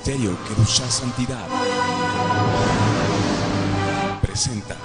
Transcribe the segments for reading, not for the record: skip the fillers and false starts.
Ministerio Kedushá Santidad presenta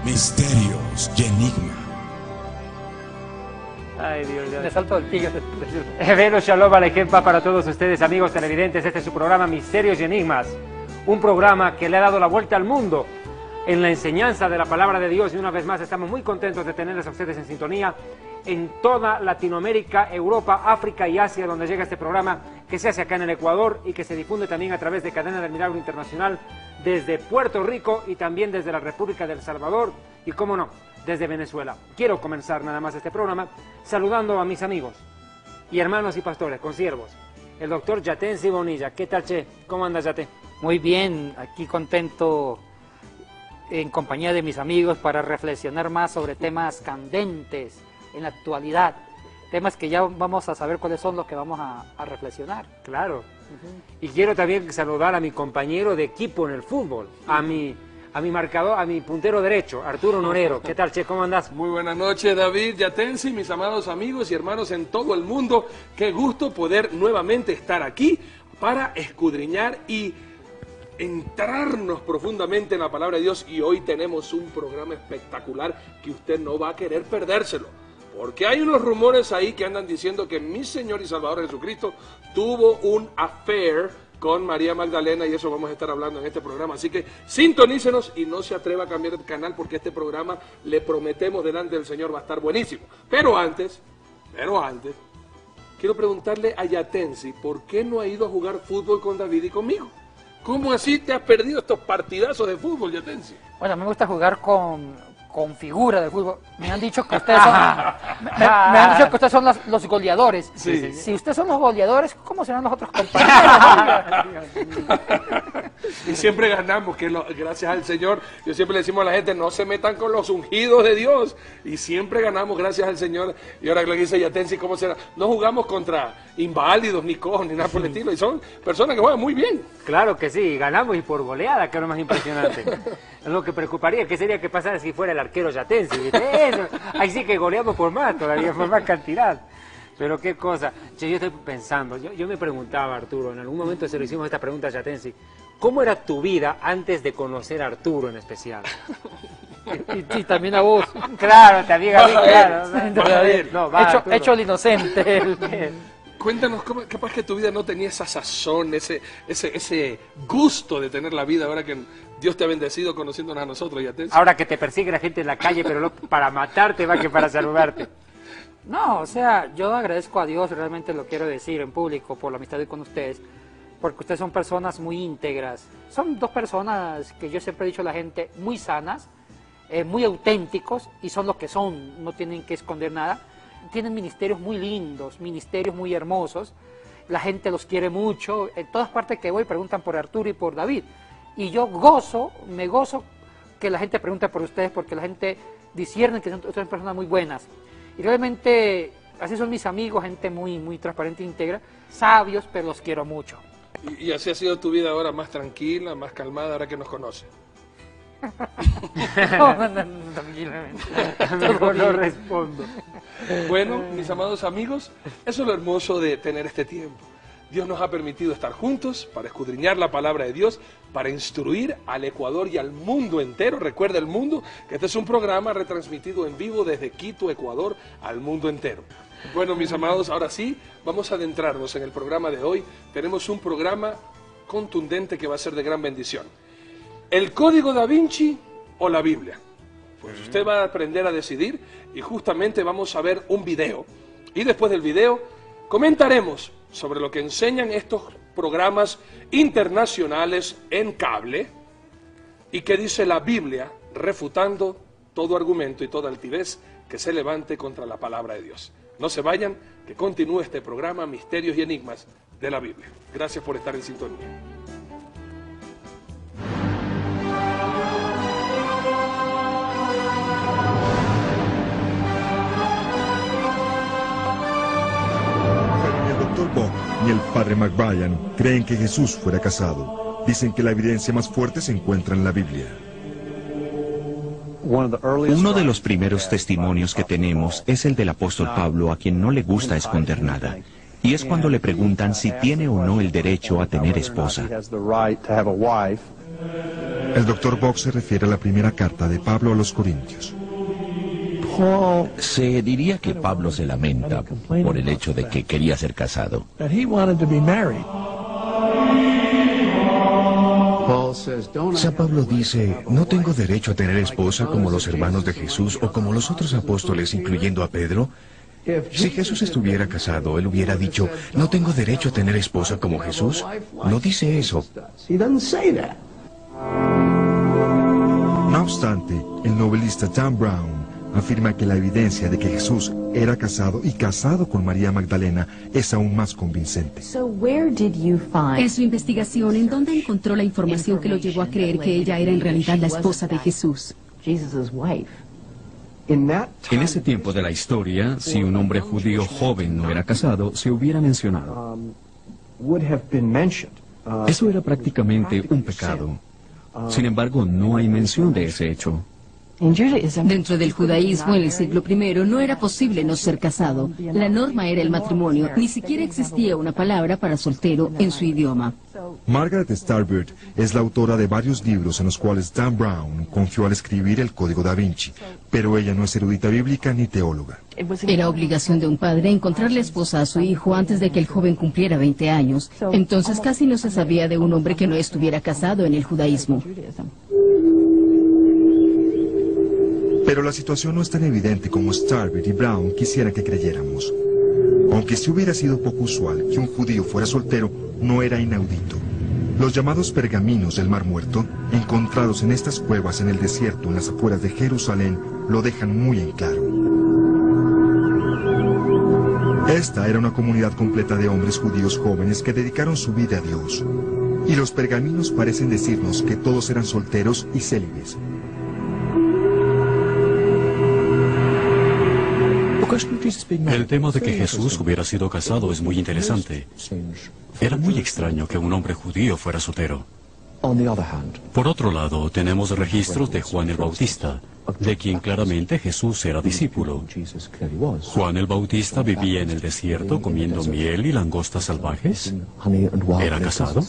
Misterios y Enigma. Ay, Dios, Me salto del tigre. Velo Shalom Aleichem para todos ustedes, amigos televidentes. Este es su programa Misterios y Enigmas. Un programa que le ha dado la vuelta al mundo en la enseñanza de la palabra de Dios. Y una vez más estamos muy contentos de tenerles a ustedes en sintonía en toda Latinoamérica, Europa, África y Asia, donde llega este programa, que se hace acá en el Ecuador y que se difunde también a través de Cadena del Milagro Internacional desde Puerto Rico y también desde la República del Salvador y, cómo no, desde Venezuela. Quiero comenzar nada más este programa saludando a mis amigos y hermanos y pastores, consiervos, el doctor Yatensi Bonilla. ¿Qué tal, che? ¿Cómo andas, Yate? Muy bien, aquí contento en compañía de mis amigos para reflexionar más sobre temas candentes en la actualidad, temas que ya vamos a saber cuáles son los que vamos a reflexionar. Claro. Y quiero también saludar a mi compañero de equipo en el fútbol, a mi marcador, a mi puntero derecho, Arturo Norero. ¿Qué tal, che? ¿Cómo andás? Muy buenas noches, David Yatensi, mis amados amigos y hermanos en todo el mundo. Qué gusto poder nuevamente estar aquí para escudriñar y entrarnos profundamente en la palabra de Dios. Y hoy tenemos un programa espectacular que usted no va a querer perdérselo. Porque hay unos rumores ahí que andan diciendo que mi Señor y Salvador Jesucristo tuvo un affair con María Magdalena, y eso vamos a estar hablando en este programa. Así que sintonícenos y no se atreva a cambiar de canal, porque este programa, le prometemos delante del Señor, va a estar buenísimo. Pero antes, quiero preguntarle a Yatensi, ¿por qué no ha ido a jugar fútbol con David y conmigo? ¿Cómo así te has perdido estos partidazos de fútbol, Yatensi? Bueno, me gusta jugar con figura de fútbol. Me han dicho que ustedes son, me han dicho que ustedes son los goleadores. Sí. Si ustedes son los goleadores, ¿cómo serán los otros compañeros? Y siempre ganamos, gracias al Señor. Yo siempre le decimos a la gente, no se metan con los ungidos de Dios. Y siempre ganamos, gracias al Señor. Y ahora que le dice Yatensi, ¿cómo será? No jugamos contra inválidos, ni cojos, ni nada por el estilo. Y son personas que juegan muy bien. Claro que sí, ganamos y por goleada, que es lo más impresionante. Lo que preocuparía, ¿qué sería que pasara si fuera el arquero Yatensi? ¿Viste? Eso, ahí sí que goleamos por más todavía, por más cantidad. Pero qué cosa. Che, yo estoy pensando, yo me preguntaba, Arturo, en algún momento se lo hicimos esta pregunta a Yatensi, ¿cómo era tu vida antes de conocer a Arturo en especial? Y también a vos. Claro, también a mí, claro. No, hecho el inocente. Cuéntanos, capaz que tu vida no tenía esa sazón, ese gusto de tener la vida ahora que Dios te ha bendecido conociéndonos a nosotros, Yatensi. Ahora que te persigue la gente en la calle, pero no para matarte más que para saludarte. No, o sea, yo agradezco a Dios, realmente lo quiero decir en público, por la amistad con ustedes, porque ustedes son personas muy íntegras. Son dos personas que yo siempre he dicho a la gente, muy sanas, muy auténticos, y son lo que son, no tienen que esconder nada. Tienen ministerios muy lindos, ministerios muy hermosos, la gente los quiere mucho, en todas partes que voy preguntan por Arturo y por David, y yo me gozo que la gente pregunte por ustedes, porque la gente discierne que son personas muy buenas, y realmente así son mis amigos, gente muy, muy transparente e íntegra, sabios, pero los quiero mucho. Y así ha sido tu vida ahora, más tranquila, más calmada, ahora que nos conoces. Mejor no respondo. Bueno, mis amados amigos, eso es lo hermoso de tener este tiempo. Dios nos ha permitido estar juntos para escudriñar la palabra de Dios, para instruir al Ecuador y al mundo entero. Recuerda, el mundo, que este es un programa retransmitido en vivo desde Quito, Ecuador, al mundo entero. Bueno, mis amados, ahora sí, vamos a adentrarnos en el programa de hoy. Tenemos un programa contundente que va a ser de gran bendición. ¿El Código Da Vinci o la Biblia? Pues usted va a aprender a decidir, y justamente vamos a ver un video. Y después del video comentaremos sobre lo que enseñan estos programas internacionales en cable y qué dice la Biblia refutando todo argumento y toda altivez que se levante contra la palabra de Dios. No se vayan, que continúe este programa Misterios y Enigmas de la Biblia. Gracias por estar en sintonía. Ni el Dr. Bock ni el Padre McBrien creen que Jesús fuera casado. Dicen que la evidencia más fuerte se encuentra en la Biblia. Uno de los primeros testimonios que tenemos es el del apóstol Pablo, a quien no le gusta esconder nada. Y es cuando le preguntan si tiene o no el derecho a tener esposa. El Dr. Bock se refiere a la primera carta de Pablo a los Corintios. Se diría que Pablo se lamenta por el hecho de que quería ser casado. San Pablo dice, no tengo derecho a tener esposa como los hermanos de Jesús o como los otros apóstoles, incluyendo a Pedro. Si Jesús estuviera casado, él hubiera dicho, no tengo derecho a tener esposa como Jesús. No dice eso. No obstante, el novelista Dan Brown afirma que la evidencia de que Jesús era casado y casado con María Magdalena es aún más convincente. En su investigación, ¿en dónde encontró la información que lo llevó a creer que ella era en realidad la esposa de Jesús? En ese tiempo de la historia, si un hombre judío joven no era casado, se hubiera mencionado. Eso era prácticamente un pecado. Sin embargo, no hay mención de ese hecho. Dentro del judaísmo en el siglo I no era posible no ser casado. La norma era el matrimonio. Ni siquiera existía una palabra para soltero en su idioma. Margaret Starbird es la autora de varios libros en los cuales Dan Brown confió al escribir el Código da Vinci, pero ella no es erudita bíblica ni teóloga. Era obligación de un padre encontrarle esposa a su hijo antes de que el joven cumpliera 20 años. Entonces casi no se sabía de un hombre que no estuviera casado en el judaísmo. Pero la situación no es tan evidente como Starbird y Brown quisieran que creyéramos. Aunque sí hubiera sido poco usual que un judío fuera soltero, no era inaudito. Los llamados pergaminos del Mar Muerto, encontrados en estas cuevas en el desierto en las afueras de Jerusalén, lo dejan muy en claro. Esta era una comunidad completa de hombres judíos jóvenes que dedicaron su vida a Dios. Y los pergaminos parecen decirnos que todos eran solteros y célibes. El tema de que Jesús hubiera sido casado es muy interesante. Era muy extraño que un hombre judío fuera soltero. Por otro lado, tenemos registros de Juan el Bautista, de quien claramente Jesús era discípulo. Juan el Bautista vivía en el desierto comiendo miel y langostas salvajes. ¿Era casado?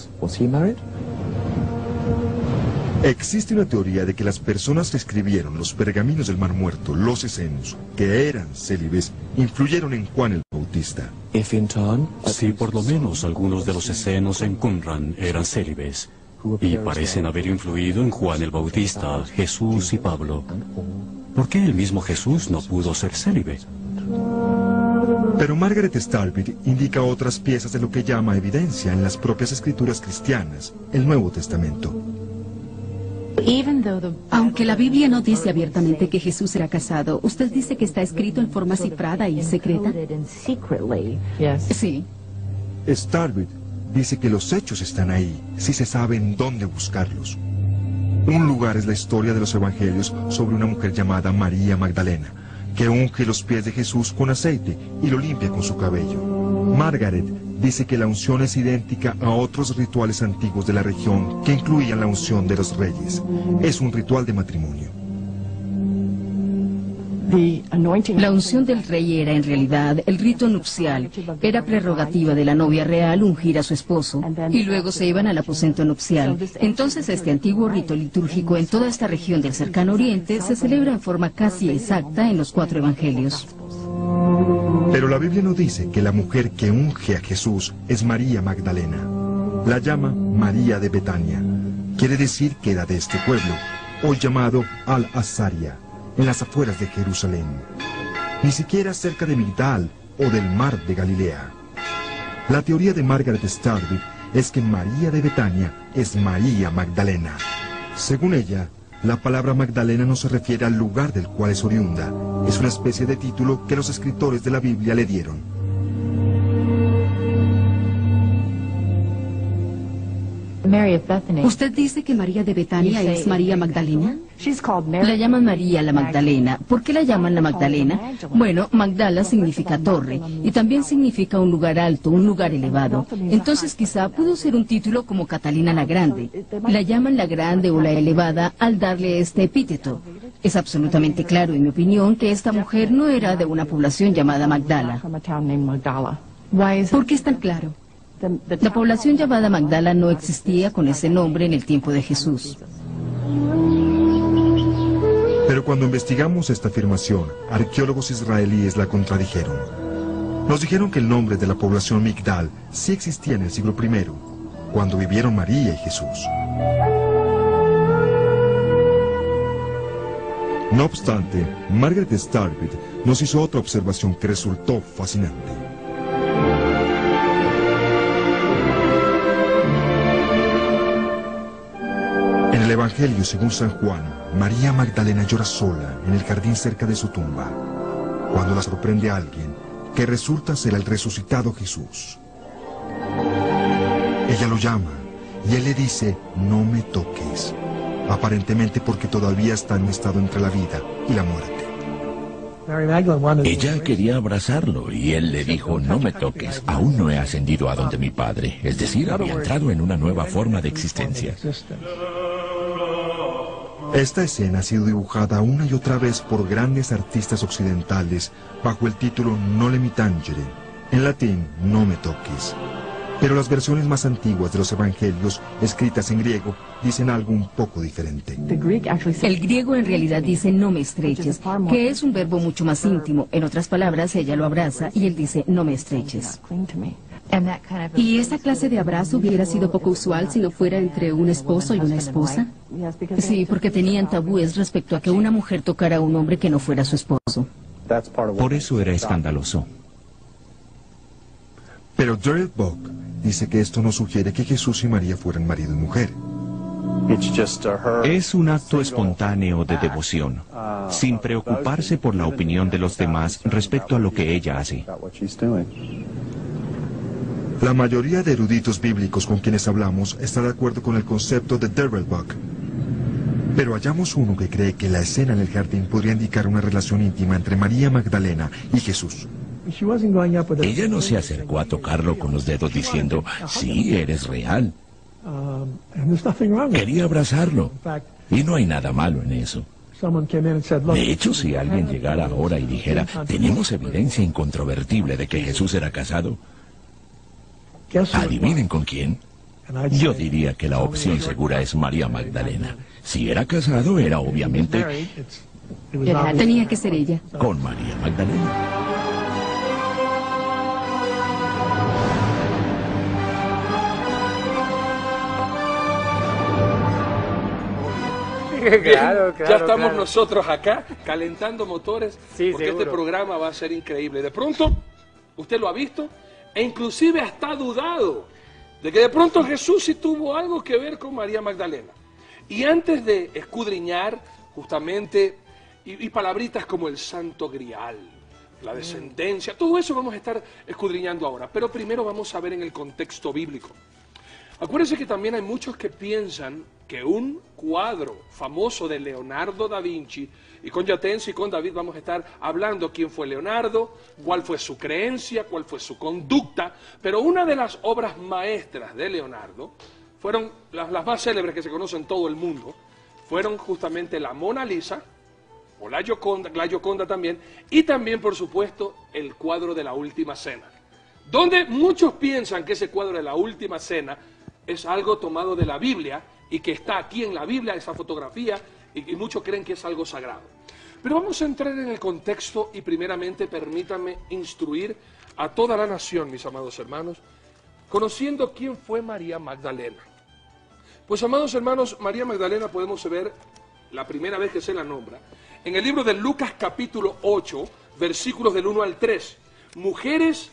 Existe una teoría de que las personas que escribieron los pergaminos del Mar Muerto, los esenios, que eran célibes, influyeron en Juan el Bautista. Sí, por lo menos algunos de los esenios en Qumran eran célibes, y parecen haber influido en Juan el Bautista, Jesús y Pablo. ¿Por qué el mismo Jesús no pudo ser célibe? Pero Margaret Starbird indica otras piezas de lo que llama evidencia en las propias escrituras cristianas, el Nuevo Testamento. Aunque la Biblia no dice abiertamente que Jesús era casado, ¿usted dice que está escrito en forma cifrada y secreta? Sí. Starbird dice que los hechos están ahí, si se sabe en dónde buscarlos. Un lugar es la historia de los evangelios sobre una mujer llamada María Magdalena, que unge los pies de Jesús con aceite y lo limpia con su cabello. Margaret dice que la unción es idéntica a otros rituales antiguos de la región que incluían la unción de los reyes. Es un ritual de matrimonio. La unción del rey era en realidad el rito nupcial. Era prerrogativa de la novia real ungir a su esposo y luego se iban al aposento nupcial. Entonces este antiguo rito litúrgico en toda esta región del cercano oriente se celebra en forma casi exacta en los 4 evangelios. Pero la Biblia no dice que la mujer que unge a Jesús es María Magdalena. La llama María de Betania. Quiere decir que era de este pueblo, hoy llamado Al-Azaria, en las afueras de Jerusalén. Ni siquiera cerca de Migdal o del mar de Galilea. La teoría de Margaret Starbird es que María de Betania es María Magdalena. Según ella, La palabra Magdalena no se refiere al lugar del cual es oriunda. Es una especie de título que los escritores de la Biblia le dieron. ¿Usted dice que María de Betania es María Magdalena? La llaman María la Magdalena. ¿Por qué la llaman la Magdalena? Bueno, Magdala significa torre y también significa un lugar alto, un lugar elevado. Entonces quizá pudo ser un título como Catalina la Grande. La llaman la Grande o la Elevada al darle este epíteto. Es absolutamente claro, en mi opinión, que esta mujer no era de una población llamada Magdala. ¿Por qué es tan claro? La población llamada Magdala no existía con ese nombre en el tiempo de Jesús. Pero cuando investigamos esta afirmación, arqueólogos israelíes la contradijeron. Nos dijeron que el nombre de la población Migdal sí existía en el siglo I, cuando vivieron María y Jesús. No obstante, Margaret Starbit nos hizo otra observación que resultó fascinante. En el Evangelio según San Juan, María Magdalena llora sola en el jardín cerca de su tumba, cuando la sorprende a alguien que resulta ser el resucitado Jesús. Ella lo llama y él le dice, no me toques, aparentemente porque todavía está en un estado entre la vida y la muerte. Ella quería abrazarlo y él le dijo, no me toques, aún no he ascendido a donde mi Padre, es decir, había entrado en una nueva forma de existencia. Esta escena ha sido dibujada una y otra vez por grandes artistas occidentales bajo el título Noli me tangere, en latín, no me toques. Pero las versiones más antiguas de los evangelios, escritas en griego, dicen algo un poco diferente. El griego en realidad dice no me estreches, que es un verbo mucho más íntimo. En otras palabras, ella lo abraza y él dice no me estreches. ¿Y esa clase de abrazo hubiera sido poco usual si no fuera entre un esposo y una esposa? Sí, porque tenían tabúes respecto a que una mujer tocara a un hombre que no fuera su esposo. Por eso era escandaloso. Pero Daryl Buck dice que esto no sugiere que Jesús y María fueran marido y mujer. Es un acto espontáneo de devoción, sin preocuparse por la opinión de los demás respecto a lo que ella hace. La mayoría de eruditos bíblicos con quienes hablamos está de acuerdo con el concepto de Daryl Buck. Pero hallamos uno que cree que la escena en el jardín podría indicar una relación íntima entre María Magdalena y Jesús. Ella no se acercó a tocarlo con los dedos diciendo, sí, eres real. Quería abrazarlo. Y no hay nada malo en eso. De hecho, si alguien llegara ahora y dijera, tenemos evidencia incontrovertible de que Jesús era casado, ¿adivinen con quién? Yo diría que la opción segura es María Magdalena. Si era casado, era obviamente... Tenía que ser ella. Con María Magdalena. Claro, ya estamos claro. nosotros acá calentando motores, Sí, porque seguro. este programa va a ser increíble. De pronto, usted lo ha visto e inclusive hasta dudado de que de pronto Jesús sí tuvo algo que ver con María Magdalena. Y antes de escudriñar justamente y palabritas como el Santo Grial, la descendencia, todo eso vamos a estar escudriñando ahora. Pero primero vamos a ver en el contexto bíblico. Acuérdense que también hay muchos que piensan que un cuadro famoso de Leonardo da Vinci, y con Yatensi y con David vamos a estar hablando quién fue Leonardo, cuál fue su creencia, cuál fue su conducta, pero una de las obras maestras de Leonardo fueron las más célebres que se conocen en todo el mundo, fueron justamente la Mona Lisa, o la Gioconda también, y también, por supuesto, el cuadro de la Última Cena, donde muchos piensan que ese cuadro de la Última Cena es algo tomado de la Biblia y que está aquí en la Biblia, esa fotografía, y muchos creen que es algo sagrado. Pero vamos a entrar en el contexto y primeramente permítanme instruir a toda la nación, mis amados hermanos, conociendo quién fue María Magdalena. Pues, amados hermanos, María Magdalena podemos ver, la primera vez que se la nombra, en el libro de Lucas capítulo 8, versículos del 1 al 3, mujeres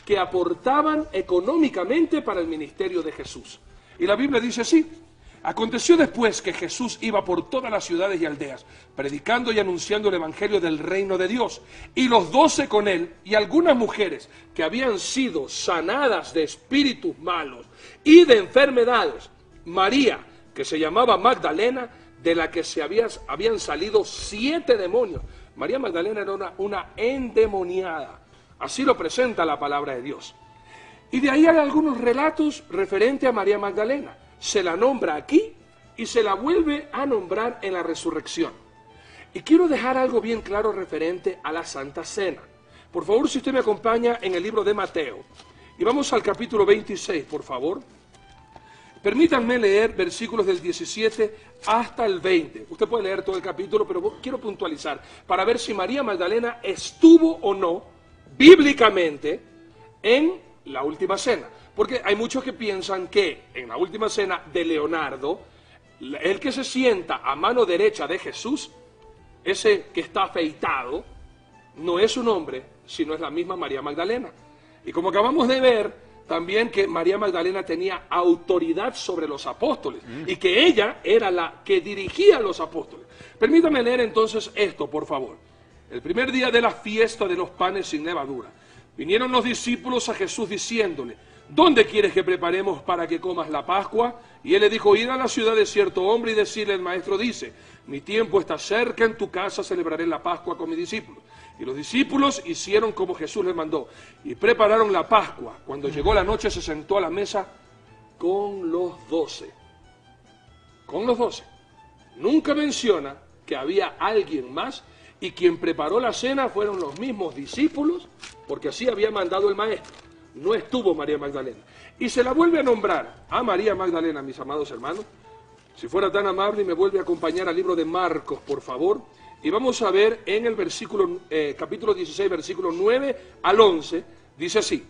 que aportaban económicamente para el ministerio de Jesús. Y la Biblia dice así: Aconteció después que Jesús iba por todas las ciudades y aldeas, predicando y anunciando el evangelio del reino de Dios. Y los 12 con él, y algunas mujeres que habían sido sanadas de espíritus malos y de enfermedades. María, que se llamaba Magdalena, de la que habían salido 7 demonios. María Magdalena era una endemoniada. Así lo presenta la palabra de Dios. Y de ahí hay algunos relatos referentes a María Magdalena. Se la nombra aquí y se la vuelve a nombrar en la resurrección. Y quiero dejar algo bien claro referente a la Santa Cena. Por favor, si usted me acompaña en el libro de Mateo. Y vamos al capítulo 26, por favor. Permítanme leer versículos del 17 hasta el 20. Usted puede leer todo el capítulo, pero quiero puntualizar para ver si María Magdalena estuvo o no, bíblicamente, en la última cena. Porque hay muchos que piensan que en la última cena de Leonardo, el que se sienta a mano derecha de Jesús, ese que está afeitado, no es un hombre, sino es la misma María Magdalena. Y como acabamos de ver, también que María Magdalena tenía autoridad sobre los apóstoles y que ella era la que dirigía a los apóstoles. Permítame leer entonces esto, por favor. El primer día de la fiesta de los panes sin levadura, vinieron los discípulos a Jesús diciéndole: ¿dónde quieres que preparemos para que comas la Pascua? Y él le dijo: id a la ciudad de cierto hombre y decirle: el maestro dice, mi tiempo está cerca, en tu casa celebraré la Pascua con mis discípulos. Y los discípulos hicieron como Jesús les mandó y prepararon la Pascua. Cuando llegó la noche se sentó a la mesa con los 12. Con los 12. Nunca menciona que había alguien más, y quien preparó la cena fueron los mismos discípulos, porque así había mandado el maestro. No estuvo María Magdalena. Y se la vuelve a nombrar a María Magdalena, mis amados hermanos. Si fuera tan amable y me vuelve a acompañar al libro de Marcos, por favor. Y vamos a ver en el capítulo 16, versículo 9 al 11, dice así: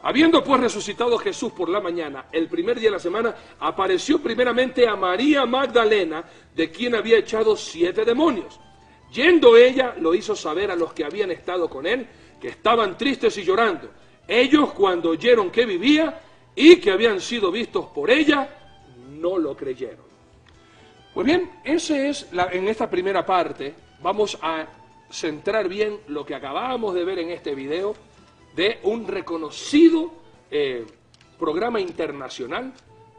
habiendo pues resucitado Jesús por la mañana, el primer día de la semana, apareció primeramente a María Magdalena, de quien había echado 7 demonios. Yendo ella, lo hizo saber a los que habían estado con él, que estaban tristes y llorando. Ellos, cuando oyeron que vivía y que habían sido vistos por ella, no lo creyeron. Pues bien, en esta primera parte vamos a centrar bien lo que acabamos de ver en este video de un reconocido programa internacional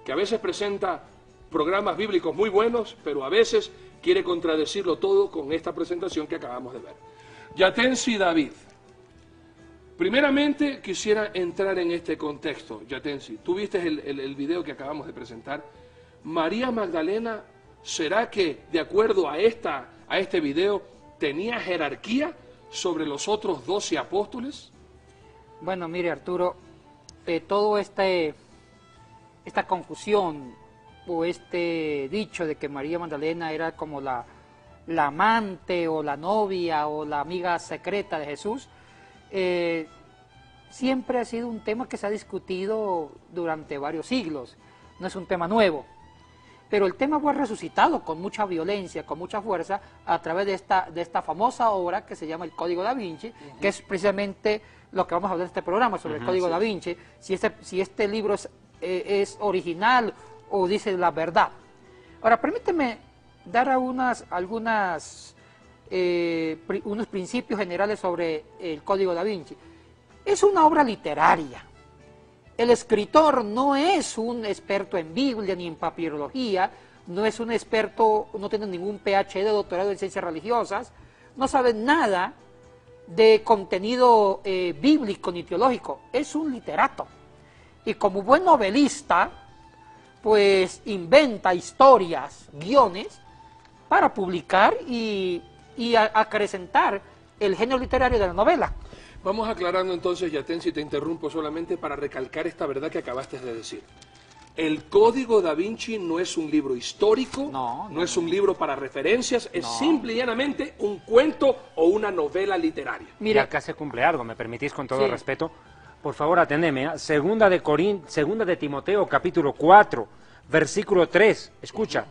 que a veces presenta programas bíblicos muy buenos, pero a veces quiere contradecirlo todo con esta presentación que acabamos de ver. Yatensi David. Primeramente quisiera entrar en este contexto. Yatensi, tú viste el video que acabamos de presentar. María Magdalena, ¿será que de acuerdo a este video tenía jerarquía sobre los otros 12 apóstoles? Bueno, mire, Arturo, todo esta confusión o este dicho de que María Magdalena era como la amante o la novia o la amiga secreta de Jesús, siempre ha sido un tema que se ha discutido durante varios siglos. No es un tema nuevo. Pero el tema fue resucitado con mucha violencia, con mucha fuerza, a través de esta famosa obra que se llama El Código Da Vinci, que es precisamente lo que vamos a hablar en este programa, sobre el Código Da Vinci, si este libro es original o dice la verdad. Ahora, permíteme dar unos principios generales sobre el Código Da Vinci. Es una obra literaria. El escritor no es un experto en Biblia ni en papirología, no es un experto, no tiene ningún PhD, doctorado en ciencias religiosas, no sabe nada de contenido bíblico ni teológico, es un literato. Y como buen novelista, pues inventa historias, guiones, para publicar y acrecentar el género literario de la novela. Vamos aclarando entonces, Yatensi, te interrumpo solamente para recalcar esta verdad que acabaste de decir. El Código Da Vinci no es un libro histórico, no es un libro para referencias, es simple y llanamente un cuento o una novela literaria. Mira, acá se cumple algo, ¿me permitís con todo respeto? Por favor, atendeme. Segunda de Timoteo, capítulo 4, versículo 3, escucha.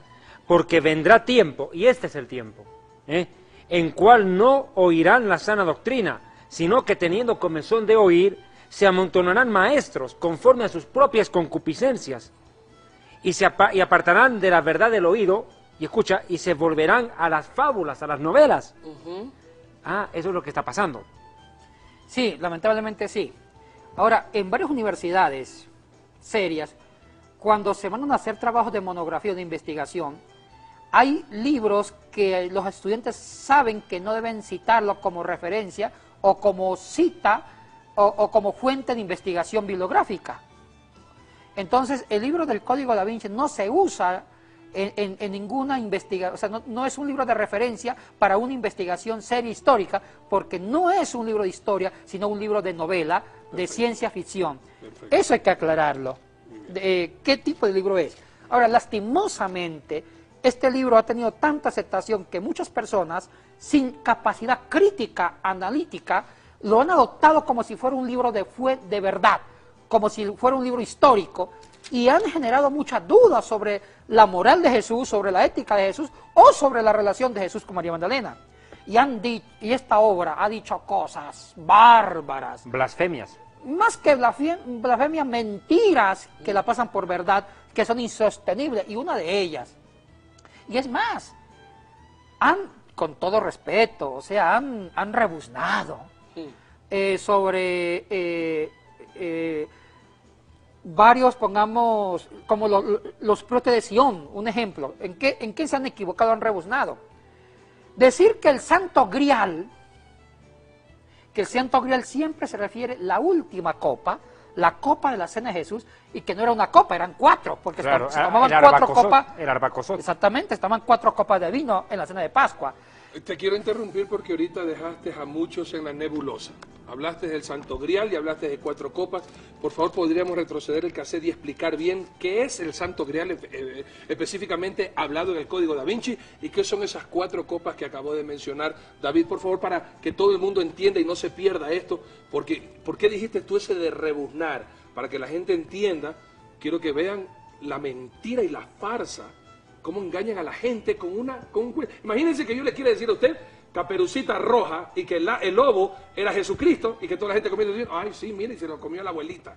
Porque vendrá tiempo, y este es el tiempo, en cual no oirán la sana doctrina, sino que teniendo comezón de oír, se amontonarán maestros conforme a sus propias concupiscencias, y apartarán de la verdad del oído, y escucha, y se volverán a las fábulas, a las novelas. Eso es lo que está pasando. Sí, lamentablemente sí. Ahora, en varias universidades serias, cuando se van a hacer trabajos de monografía o de investigación, hay libros que los estudiantes saben que no deben citarlos como referencia o como cita o como fuente de investigación bibliográfica. Entonces, el libro del Código Da Vinci no se usa en ninguna investigación, o sea, no es un libro de referencia para una investigación seria histórica, porque no es un libro de historia, sino un libro de novela, de ciencia ficción. Eso hay que aclararlo. ¿Qué tipo de libro es? Ahora, lastimosamente, este libro ha tenido tanta aceptación que muchas personas, sin capacidad crítica, analítica, lo han adoptado como si fuera un libro de verdad, como si fuera un libro histórico, y han generado muchas dudas sobre la moral de Jesús, sobre la ética de Jesús, o sobre la relación de Jesús con María Magdalena. Y esta obra ha dicho cosas bárbaras. Blasfemias. Más que blasfemias, mentiras que la pasan por verdad, que son insostenibles, y una de ellas. Y es más, con todo respeto, o sea, han rebuznado sobre varios, pongamos, como los protes de Sion, un ejemplo. ¿En qué se han equivocado, han rebuznado? Decir que el Santo Grial siempre se refiere a la última copa, la copa de la cena de Jesús, y que no era una copa, eran 4, porque claro, se tomaban 4 copas. El arbacosot. Exactamente, estaban 4 copas de vino en la cena de Pascua. Te quiero interrumpir porque ahorita dejaste a muchos en la nebulosa. Hablaste del Santo Grial y hablaste de 4 copas. Por favor, podríamos retroceder el cassette y explicar bien qué es el Santo Grial, específicamente hablado en el Código Da Vinci, y qué son esas 4 copas que acabó de mencionar David, por favor, para que todo el mundo entienda y no se pierda esto. Porque, ¿por qué dijiste tú ese de rebuznar? Para que la gente entienda, quiero que vean la mentira y la farsa, cómo engañan a la gente con un Imagínense que yo le quiera decir a usted Caperucita Roja y que el lobo era Jesucristo y que toda la gente comiendo y dice, ay sí, mire, se lo comió la abuelita.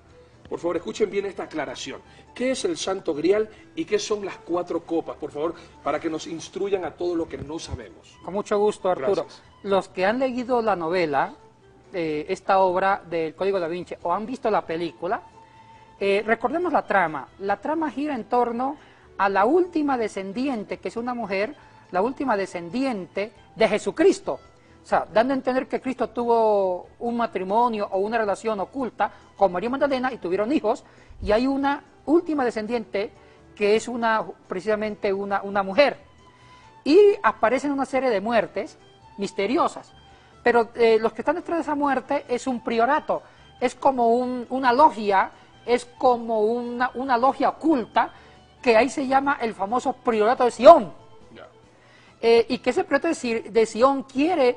Por favor, escuchen bien esta aclaración. ¿Qué es el Santo Grial y qué son las 4 copas? Por favor, para que nos instruyan a todo lo que no sabemos. Con mucho gusto, Arturo. Gracias. Los que han leído la novela, esta obra del Código Da Vinci, o han visto la película, recordemos la trama. La trama gira en torno a la última descendiente, que es una mujer, la última descendiente de Jesucristo. O sea, dando a entender que Cristo tuvo un matrimonio o una relación oculta con María Magdalena y tuvieron hijos, y hay una última descendiente que es precisamente una mujer. Y aparecen una serie de muertes misteriosas, pero los que están detrás de esa muerte es un priorato, es como una logia, es como una logia oculta, que ahí se llama el famoso Priorato de Sion. Y que ese Priorato de Sion quiere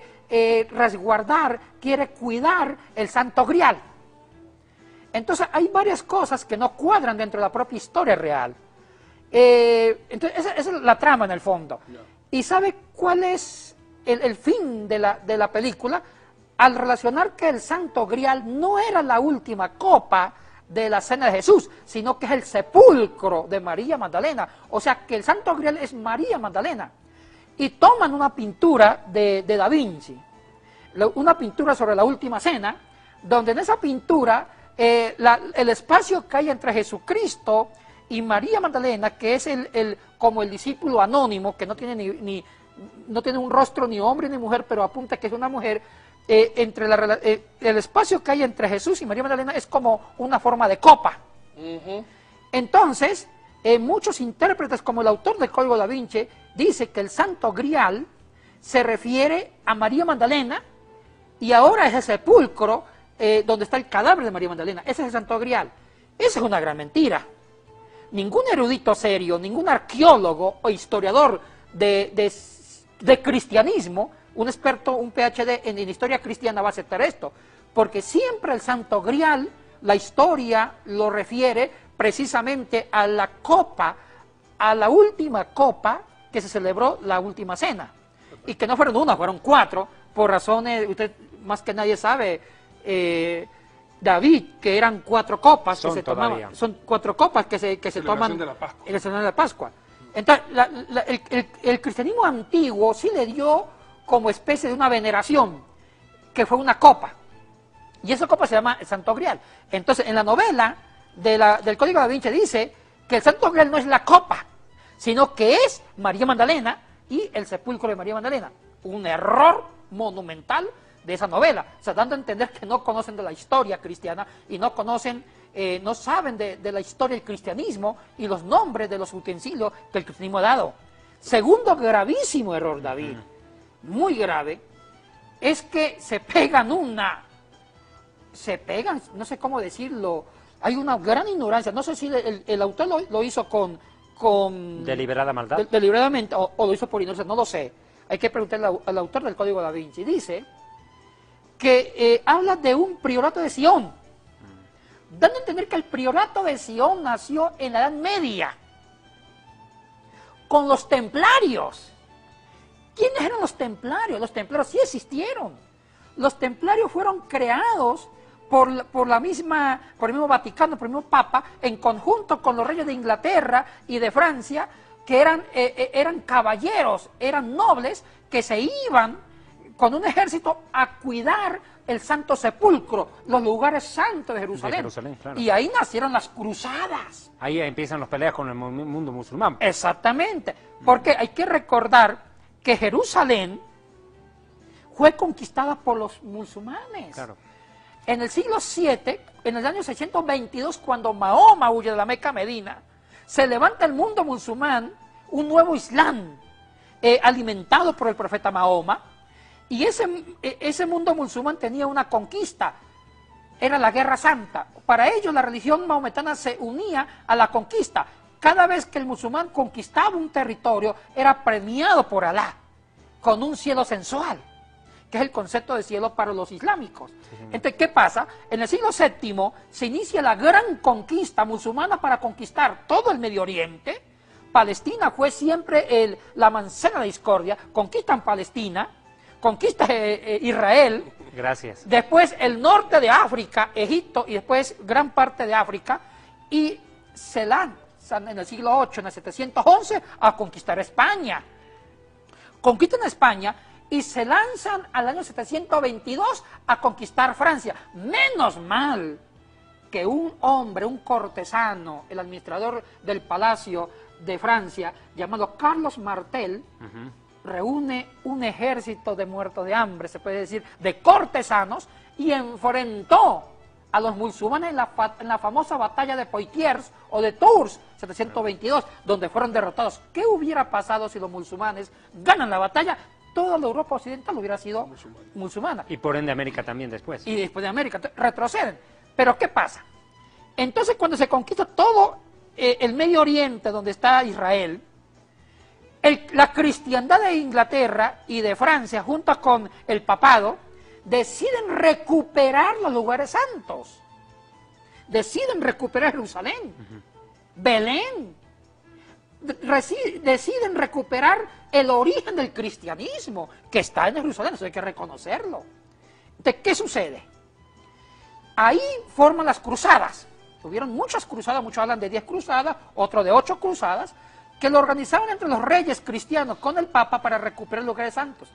resguardar, quiere cuidar el Santo Grial. Entonces hay varias cosas que no cuadran dentro de la propia historia real. Entonces esa es la trama en el fondo. ¿Y sabe cuál es el fin de la película? Al relacionar que el Santo Grial no era la última copa de la cena de Jesús, sino que es el sepulcro de María Magdalena. O sea que el Santo Grial es María Magdalena. Y toman una pintura de Da Vinci, una pintura sobre la última cena, donde en esa pintura el espacio que hay entre Jesucristo y María Magdalena, que es como el discípulo anónimo, que no tiene no tiene un rostro ni hombre ni mujer, pero apunta que es una mujer, el espacio que hay entre Jesús y María Magdalena es como una forma de copa. Entonces, muchos intérpretes, como el autor del Código Da Vinci, dice que el Santo Grial se refiere a María Magdalena y ahora es el sepulcro donde está el cadáver de María Magdalena. Ese es el Santo Grial. Esa es una gran mentira. Ningún erudito serio, ningún arqueólogo o historiador de cristianismo, un experto, un PhD en historia cristiana, va a aceptar esto, porque siempre el Santo Grial, la historia lo refiere precisamente a la copa, a la última copa que se celebró la última cena, y que no fueron 1, fueron 4, por razones, usted más que nadie sabe, David, que eran 4 copas que se todavía. tomaban, son 4 copas que se toman de la Pascua. en la celebración de la Pascua. Entonces, el cristianismo antiguo sí le dio como especie de una veneración, que fue una copa, y esa copa se llama el Santo Grial. Entonces, en la novela del Código Da Vinci dice que el Santo Grial no es la copa, sino que es María Magdalena y el sepulcro de María Magdalena. Un error monumental de esa novela, o sea, dando a entender que no conocen de la historia cristiana y no conocen, no saben de la historia del cristianismo y los nombres de los utensilios que el cristianismo ha dado. Segundo gravísimo error, David, muy grave, es que se pegan, no sé cómo decirlo, hay una gran ignorancia, no sé si el autor lo hizo con deliberada maldad. Deliberadamente, o lo hizo por ignorancia, no lo sé. Hay que preguntarle al autor del Código Da Vinci. Dice que habla de un priorato de Sion, dando a entender que el priorato de Sion nació en la Edad Media, con los templarios. ¿Quiénes eran los templarios? Los templarios sí existieron. Los templarios fueron creados por el mismo Vaticano, por el mismo Papa, en conjunto con los reyes de Inglaterra y de Francia, que eran caballeros, eran nobles, que se iban con un ejército a cuidar el Santo Sepulcro, los lugares santos de Jerusalén. Claro. Y ahí nacieron las cruzadas. Ahí empiezan las peleas con el mundo musulmán. Exactamente, porque hay que recordar que Jerusalén fue conquistada por los musulmanes. Claro. En el siglo VII, en el año 622, cuando Mahoma huye de la Meca a Medina, se levanta el mundo musulmán, un nuevo Islam, alimentado por el profeta Mahoma, y ese mundo musulmán tenía una conquista, era la Guerra Santa. Para ellos la religión mahometana se unía a la conquista. Cada vez que el musulmán conquistaba un territorio, era premiado por Alá, con un cielo sensual, que es el concepto de cielo para los islámicos. Entonces, ¿qué pasa? En el siglo VII se inicia la gran conquista musulmana para conquistar todo el Medio Oriente. Palestina fue siempre la manzana de discordia. Conquistan Palestina, conquista Israel. Gracias. Después el norte de África, Egipto, y después gran parte de África, y se lanzan en el siglo VIII, en el 711, a conquistar España. Conquistan España y se lanzan al año 722 a conquistar Francia. Menos mal que un hombre, un cortesano, el administrador del palacio de Francia, llamado Carlos Martel, reúne un ejército de muertos de hambre, se puede decir, de cortesanos, y enfrentó a los musulmanes en la famosa batalla de Poitiers o de Tours, 722, donde fueron derrotados. ¿Qué hubiera pasado si los musulmanes ganan la batalla? Toda la Europa occidental hubiera sido musulmana. Y por ende América también después. Y después de América, retroceden. Pero ¿qué pasa? Entonces, cuando se conquista todo el Medio Oriente, donde está Israel, la cristiandad de Inglaterra y de Francia, junto con el papado, deciden recuperar los lugares santos. Deciden recuperar Jerusalén, Belén. Deciden recuperar el origen del cristianismo, que está en Jerusalén, eso hay que reconocerlo. Entonces, ¿qué sucede? Ahí forman las cruzadas. Tuvieron muchas cruzadas, muchos hablan de 10 cruzadas, otros de 8 cruzadas, que lo organizaban entre los reyes cristianos con el Papa para recuperar los lugares santos.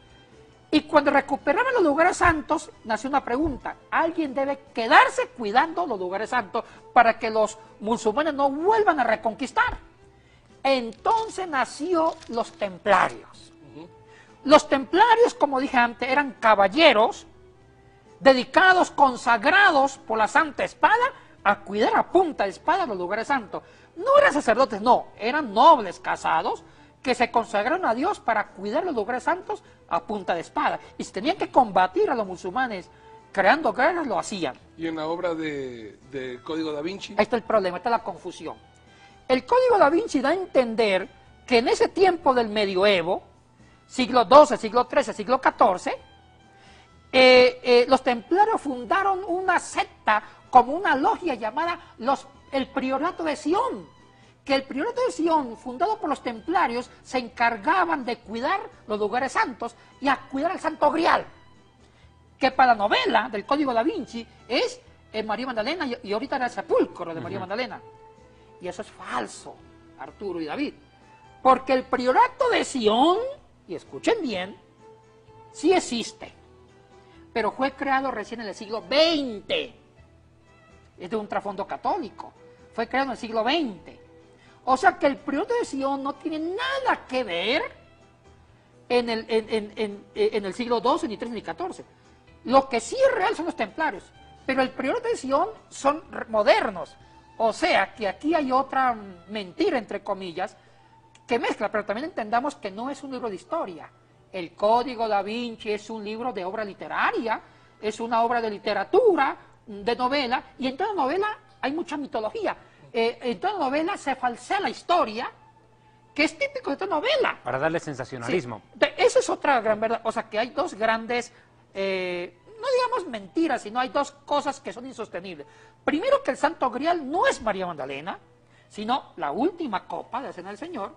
Y cuando recuperaban los lugares santos, nació una pregunta: alguien debe quedarse cuidando los lugares santos para que los musulmanes no vuelvan a reconquistar. Entonces nació los templarios. Los templarios, como dije antes, eran caballeros dedicados, consagrados por la Santa Espada a cuidar a punta de espada los lugares santos. No eran sacerdotes, no, eran nobles casados que se consagraron a Dios para cuidar los lugares santos a punta de espada. Y si tenían que combatir a los musulmanes creando guerras, lo hacían. ¿Y en la obra de Código Da Vinci? Ahí está el problema, está la confusión. El Código Da Vinci da a entender que en ese tiempo del medioevo, siglo XII, siglo XIII, siglo XIV, los templarios fundaron una secta como una logia llamada el Priorato de Sion, que el Priorato de Sion, fundado por los templarios, se encargaban de cuidar los lugares santos y a cuidar el Santo Grial, que para la novela del Código Da Vinci es María Magdalena y ahorita era el sepulcro de María Magdalena. Y eso es falso, Arturo y David. Porque el priorato de Sion, y escuchen bien, sí existe, pero fue creado recién en el siglo XX. Es de un trasfondo católico. Fue creado en el siglo XX. O sea que el priorato de Sion no tiene nada que ver en el siglo XII, ni XIII, ni XIV. Lo que sí es real son los templarios, pero el priorato de Sion son modernos. O sea que aquí hay otra mentira, entre comillas, que mezcla, pero también entendamos que no es un libro de historia. El Código da Vinci es un libro de obra literaria, es una obra de literatura, de novela, y en toda novela hay mucha mitología. En toda novela se falsea la historia, que es típico de toda novela. Para darle sensacionalismo. Sí. Esa es otra gran verdad. O sea que hay dos grandes, no digamos mentiras, sino hay dos cosas que son insostenibles. Primero, que el Santo Grial no es María Magdalena, sino la última copa de la Cena del Señor.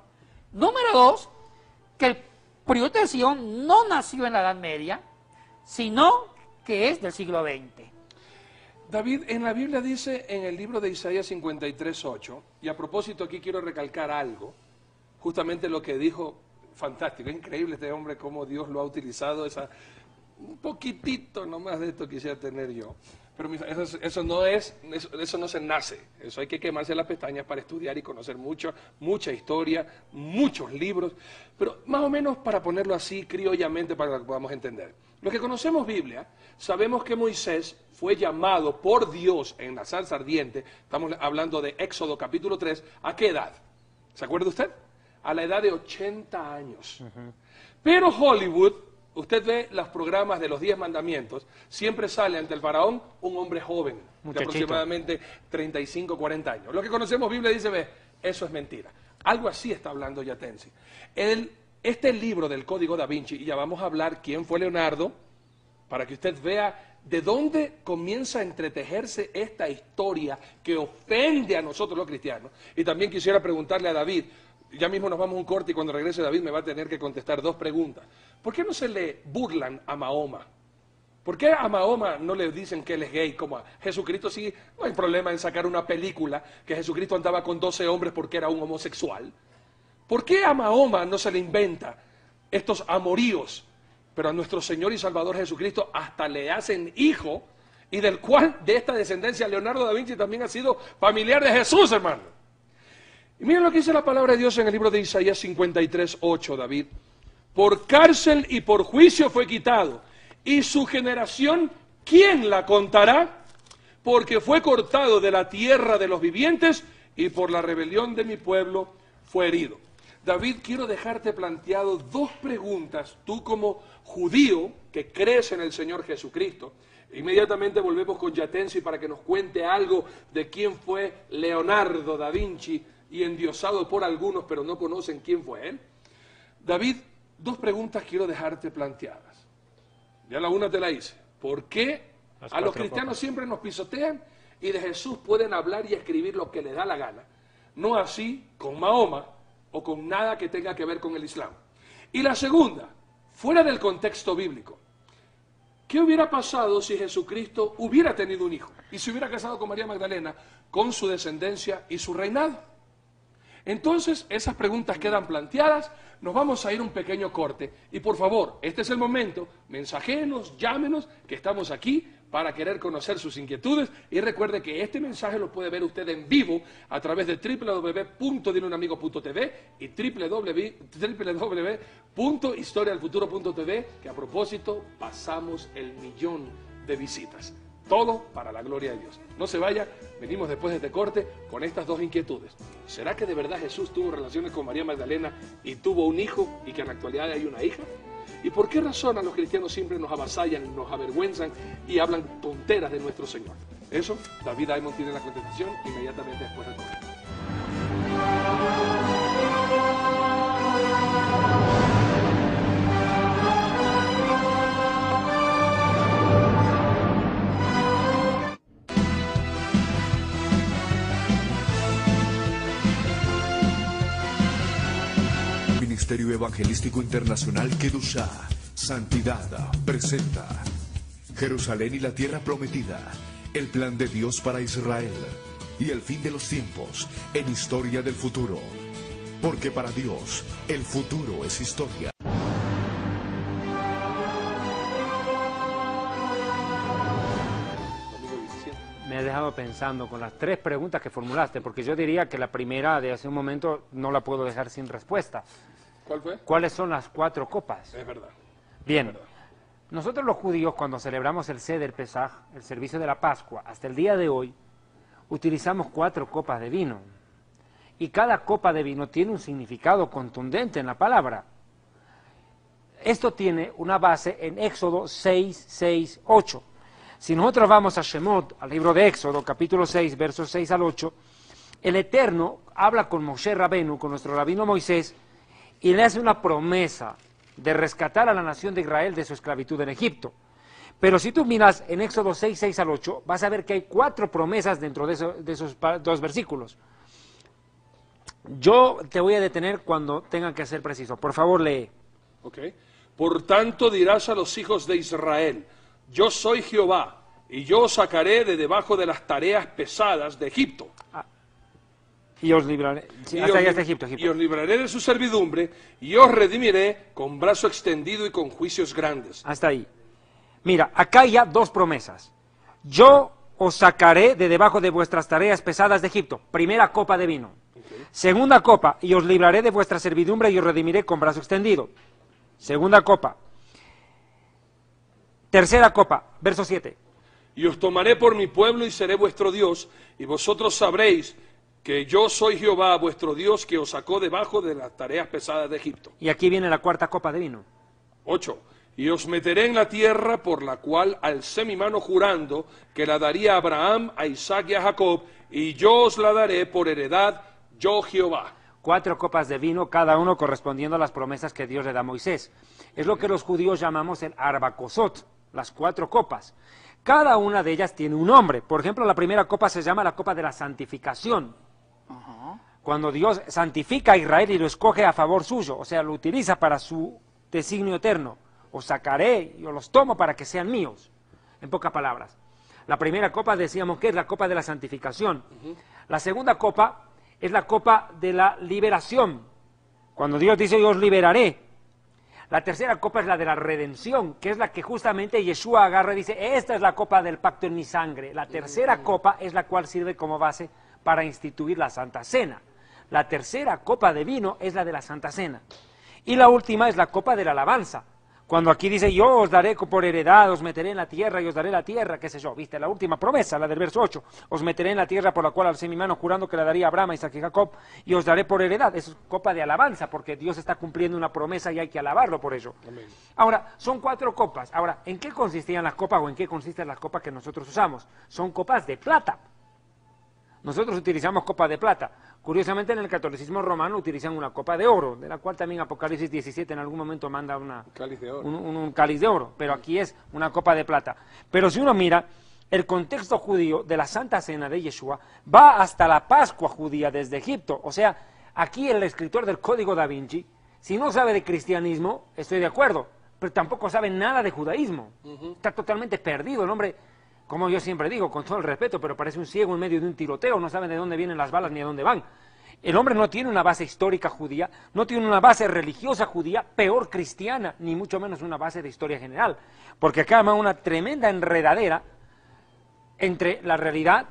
Número dos, que el priorato de Sion no nació en la Edad Media, sino que es del siglo XX. David, en la Biblia dice en el libro de Isaías 53:8, y a propósito aquí quiero recalcar algo, justamente lo que dijo, fantástico, es increíble este hombre cómo Dios lo ha utilizado, un poquitito nomás de esto quisiera tener yo, pero eso no se nace, eso hay que quemarse las pestañas para estudiar y conocer mucha historia, muchos libros, pero más o menos para ponerlo así criollamente para que podamos entender. Los que conocemos Biblia, sabemos que Moisés fue llamado por Dios en la zarza ardiente, estamos hablando de Éxodo capítulo 3, ¿a qué edad? ¿Se acuerda usted? A la edad de 80 años. Pero Hollywood, usted ve los programas de los 10 mandamientos, siempre sale ante el faraón un hombre joven, de aproximadamente 35, 40 años. Lo que conocemos Biblia dice, ve, eso es mentira. Algo así está hablando Yatensi. Este libro del Código da Vinci, y ya vamos a hablar quién fue Leonardo, para que usted vea de dónde comienza a entretejerse esta historia que ofende a nosotros los cristianos. Y también quisiera preguntarle a David, ya mismo nos vamos a un corte y cuando regrese David me va a tener que contestar 2 preguntas. ¿Por qué no se le burlan a Mahoma? ¿Por qué a Mahoma no le dicen que él es gay? Como a Jesucristo sí, no hay problema en sacar una película que Jesucristo andaba con 12 hombres porque era un homosexual. ¿Por qué a Mahoma no se le inventa estos amoríos? Pero a nuestro Señor y Salvador Jesucristo hasta le hacen hijo, y del cual, de esta descendencia, Leonardo da Vinci también ha sido familiar de Jesús, hermano. Y miren lo que dice la palabra de Dios en el libro de Isaías 53:8, David. Por cárcel y por juicio fue quitado, y su generación, ¿quién la contará? Porque fue cortado de la tierra de los vivientes, y por la rebelión de mi pueblo fue herido. David, quiero dejarte planteado 2 preguntas, tú como judío que crees en el Señor Jesucristo. Inmediatamente volvemos con Yatensi para que nos cuente algo de quién fue Leonardo da Vinci, y endiosado por algunos, pero no conocen quién fue él. David, 2 preguntas quiero dejarte planteadas. Ya la una te la hice. ¿Por qué a los cristianos siempre nos pisotean y de Jesús pueden hablar y escribir lo que les da la gana? No así con Mahoma o con nada que tenga que ver con el Islam. Y la segunda, fuera del contexto bíblico, ¿qué hubiera pasado si Jesucristo hubiera tenido un hijo y se hubiera casado con María Magdalena, con su descendencia y su reinado? Entonces, esas preguntas quedan planteadas, nos vamos a ir un pequeño corte y por favor, este es el momento, mensajéenos, llámenos, que estamos aquí para querer conocer sus inquietudes y recuerde que este mensaje lo puede ver usted en vivo a través de www.dileunamigo.tv y www.historiadelfuturo.tv, que a propósito pasamos el 1.000.000 de visitas. Todo para la gloria de Dios. No se vaya, venimos después de este corte con estas 2 inquietudes. ¿Será que de verdad Jesús tuvo relaciones con María Magdalena y tuvo un hijo y que en la actualidad hay una hija? ¿Y por qué razón a los cristianos siempre nos avasallan, nos avergüenzan y hablan tonteras de nuestro Señor? Eso, David Diamond tiene la contestación inmediatamente después del corte. Ministerio Evangelístico Internacional Kedushá, Santidad, presenta Jerusalén y la Tierra Prometida, el plan de Dios para Israel y el fin de los tiempos en Historia del Futuro. Porque para Dios, el futuro es historia. Me has dejado pensando con las 3 preguntas que formulaste, porque yo diría que la primera de hace un momento no la puedo dejar sin respuesta. ¿Cuál fue? ¿Cuáles son las 4 copas? Es verdad. Bien, Es verdad. nosotros los judíos cuando celebramos el Seder Pesaj, el servicio de la Pascua, hasta el día de hoy, utilizamos 4 copas de vino. Y cada copa de vino tiene un significado contundente en la palabra. Esto tiene una base en Éxodo 6, 6, 8. Si nosotros vamos a Shemot, al libro de Éxodo, capítulo 6, versos 6 al 8, el Eterno habla con Moshe Rabenu, con nuestro rabino Moisés, y le hace una promesa de rescatar a la nación de Israel de su esclavitud en Egipto. Pero si tú miras en Éxodo 6, 6 al 8, vas a ver que hay 4 promesas dentro de esos 2 versículos. Yo te voy a detener cuando tengan que ser preciso. Por favor, lee. Ok. Por tanto dirás a los hijos de Israel, yo soy Jehová, y yo os sacaré de debajo de las tareas pesadas de Egipto. Y os libraré. Sí, hasta allá está Egipto. Y os libraré de su servidumbre, y os redimiré con brazo extendido y con juicios grandes. Hasta ahí. Mira, acá hay ya 2 promesas. Yo os sacaré de debajo de vuestras tareas pesadas de Egipto. Primera copa de vino. Okay. Segunda copa, y os libraré de vuestra servidumbre y os redimiré con brazo extendido. Segunda copa. Tercera copa, verso 7. Y os tomaré por mi pueblo y seré vuestro Dios, y vosotros sabréis que yo soy Jehová, vuestro Dios, que os sacó debajo de las tareas pesadas de Egipto. Y aquí viene la 4ª copa de vino. 8. Y os meteré en la tierra por la cual alcé mi mano jurando que la daría a Abraham, a Isaac y a Jacob, y yo os la daré por heredad, yo Jehová. 4 copas de vino, cada uno correspondiendo a las promesas que Dios le da a Moisés. Es lo que los judíos llamamos el Arbacosot, las 4 copas. Cada una de ellas tiene un nombre. Por ejemplo, la primera copa se llama la copa de la santificación. Cuando Dios santifica a Israel y lo escoge a favor suyo, o sea, lo utiliza para su designio eterno. Os sacaré y os los tomo para que sean míos, en pocas palabras. La primera copa decíamos que es la copa de la santificación. La segunda copa es la copa de la liberación, cuando Dios dice yo os liberaré. La tercera copa es la de la redención, que es la que justamente Yeshua agarra y dice, esta es la copa del pacto en mi sangre. La tercera copa es la cual sirve como base para instituir la Santa Cena. La tercera copa de vino es la de la Santa Cena. Y la última es la copa de la alabanza. Cuando aquí dice, yo os daré por heredad, os meteré en la tierra y os daré la tierra, qué sé yo, viste, la última promesa, la del verso 8, os meteré en la tierra por la cual alcé mi mano jurando que la daría a Abraham, Isaac y Jacob, y os daré por heredad. Es copa de alabanza, porque Dios está cumpliendo una promesa y hay que alabarlo por ello. Amén. Ahora, son 4 copas. Ahora, ¿en qué consistían las copas o en qué consisten las copas que nosotros usamos? Son copas de plata. Nosotros utilizamos copa de plata. Curiosamente, en el catolicismo romano utilizan una copa de oro, de la cual también Apocalipsis 17 en algún momento manda un cáliz de oro, pero aquí es una copa de plata. Pero si uno mira, el contexto judío de la Santa Cena de Yeshua va hasta la Pascua judía desde Egipto. O sea, aquí el escritor del Código da Vinci, si no sabe de cristianismo, estoy de acuerdo, pero tampoco sabe nada de judaísmo. Está totalmente perdido el hombre. Como yo siempre digo, con todo el respeto, pero parece un ciego en medio de un tiroteo, no sabe de dónde vienen las balas ni a dónde van. El hombre no tiene una base histórica judía, no tiene una base religiosa judía, peor cristiana, ni mucho menos una base de historia general. Porque acá hay una tremenda enredadera entre la realidad,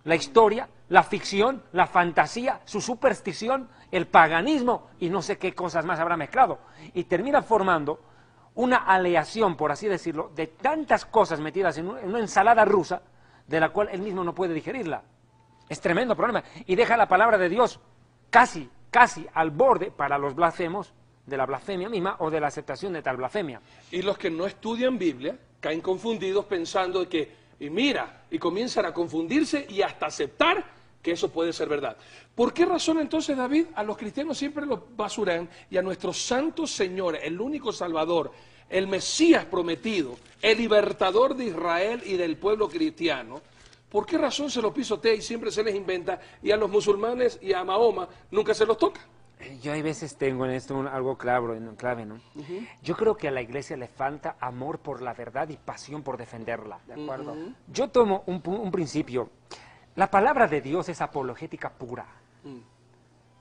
la historia, la ficción, la fantasía, su superstición, el paganismo y no sé qué cosas más habrá mezclado. Y termina formando una aleación, por así decirlo, de tantas cosas metidas en una ensalada rusa, de la cual él mismo no puede digerirla. Es tremendo problema. Y deja la palabra de Dios casi al borde para los blasfemos de la blasfemia misma o de la aceptación de tal blasfemia. Y los que no estudian Biblia caen confundidos pensando que, y comienzan a confundirse y hasta aceptar que eso puede ser verdad. ¿Por qué razón entonces, David, a los cristianos siempre los basuran y a nuestro santo Señor, el único Salvador, el Mesías prometido, el libertador de Israel y del pueblo cristiano, por qué razón se los pisotea y siempre se les inventa y a los musulmanes y a Mahoma nunca se los toca? Yo hay veces tengo en esto algo clave, ¿no? Yo creo que a la iglesia le falta amor por la verdad y pasión por defenderla. De acuerdo. Yo tomo un principio. La palabra de Dios es apologética pura.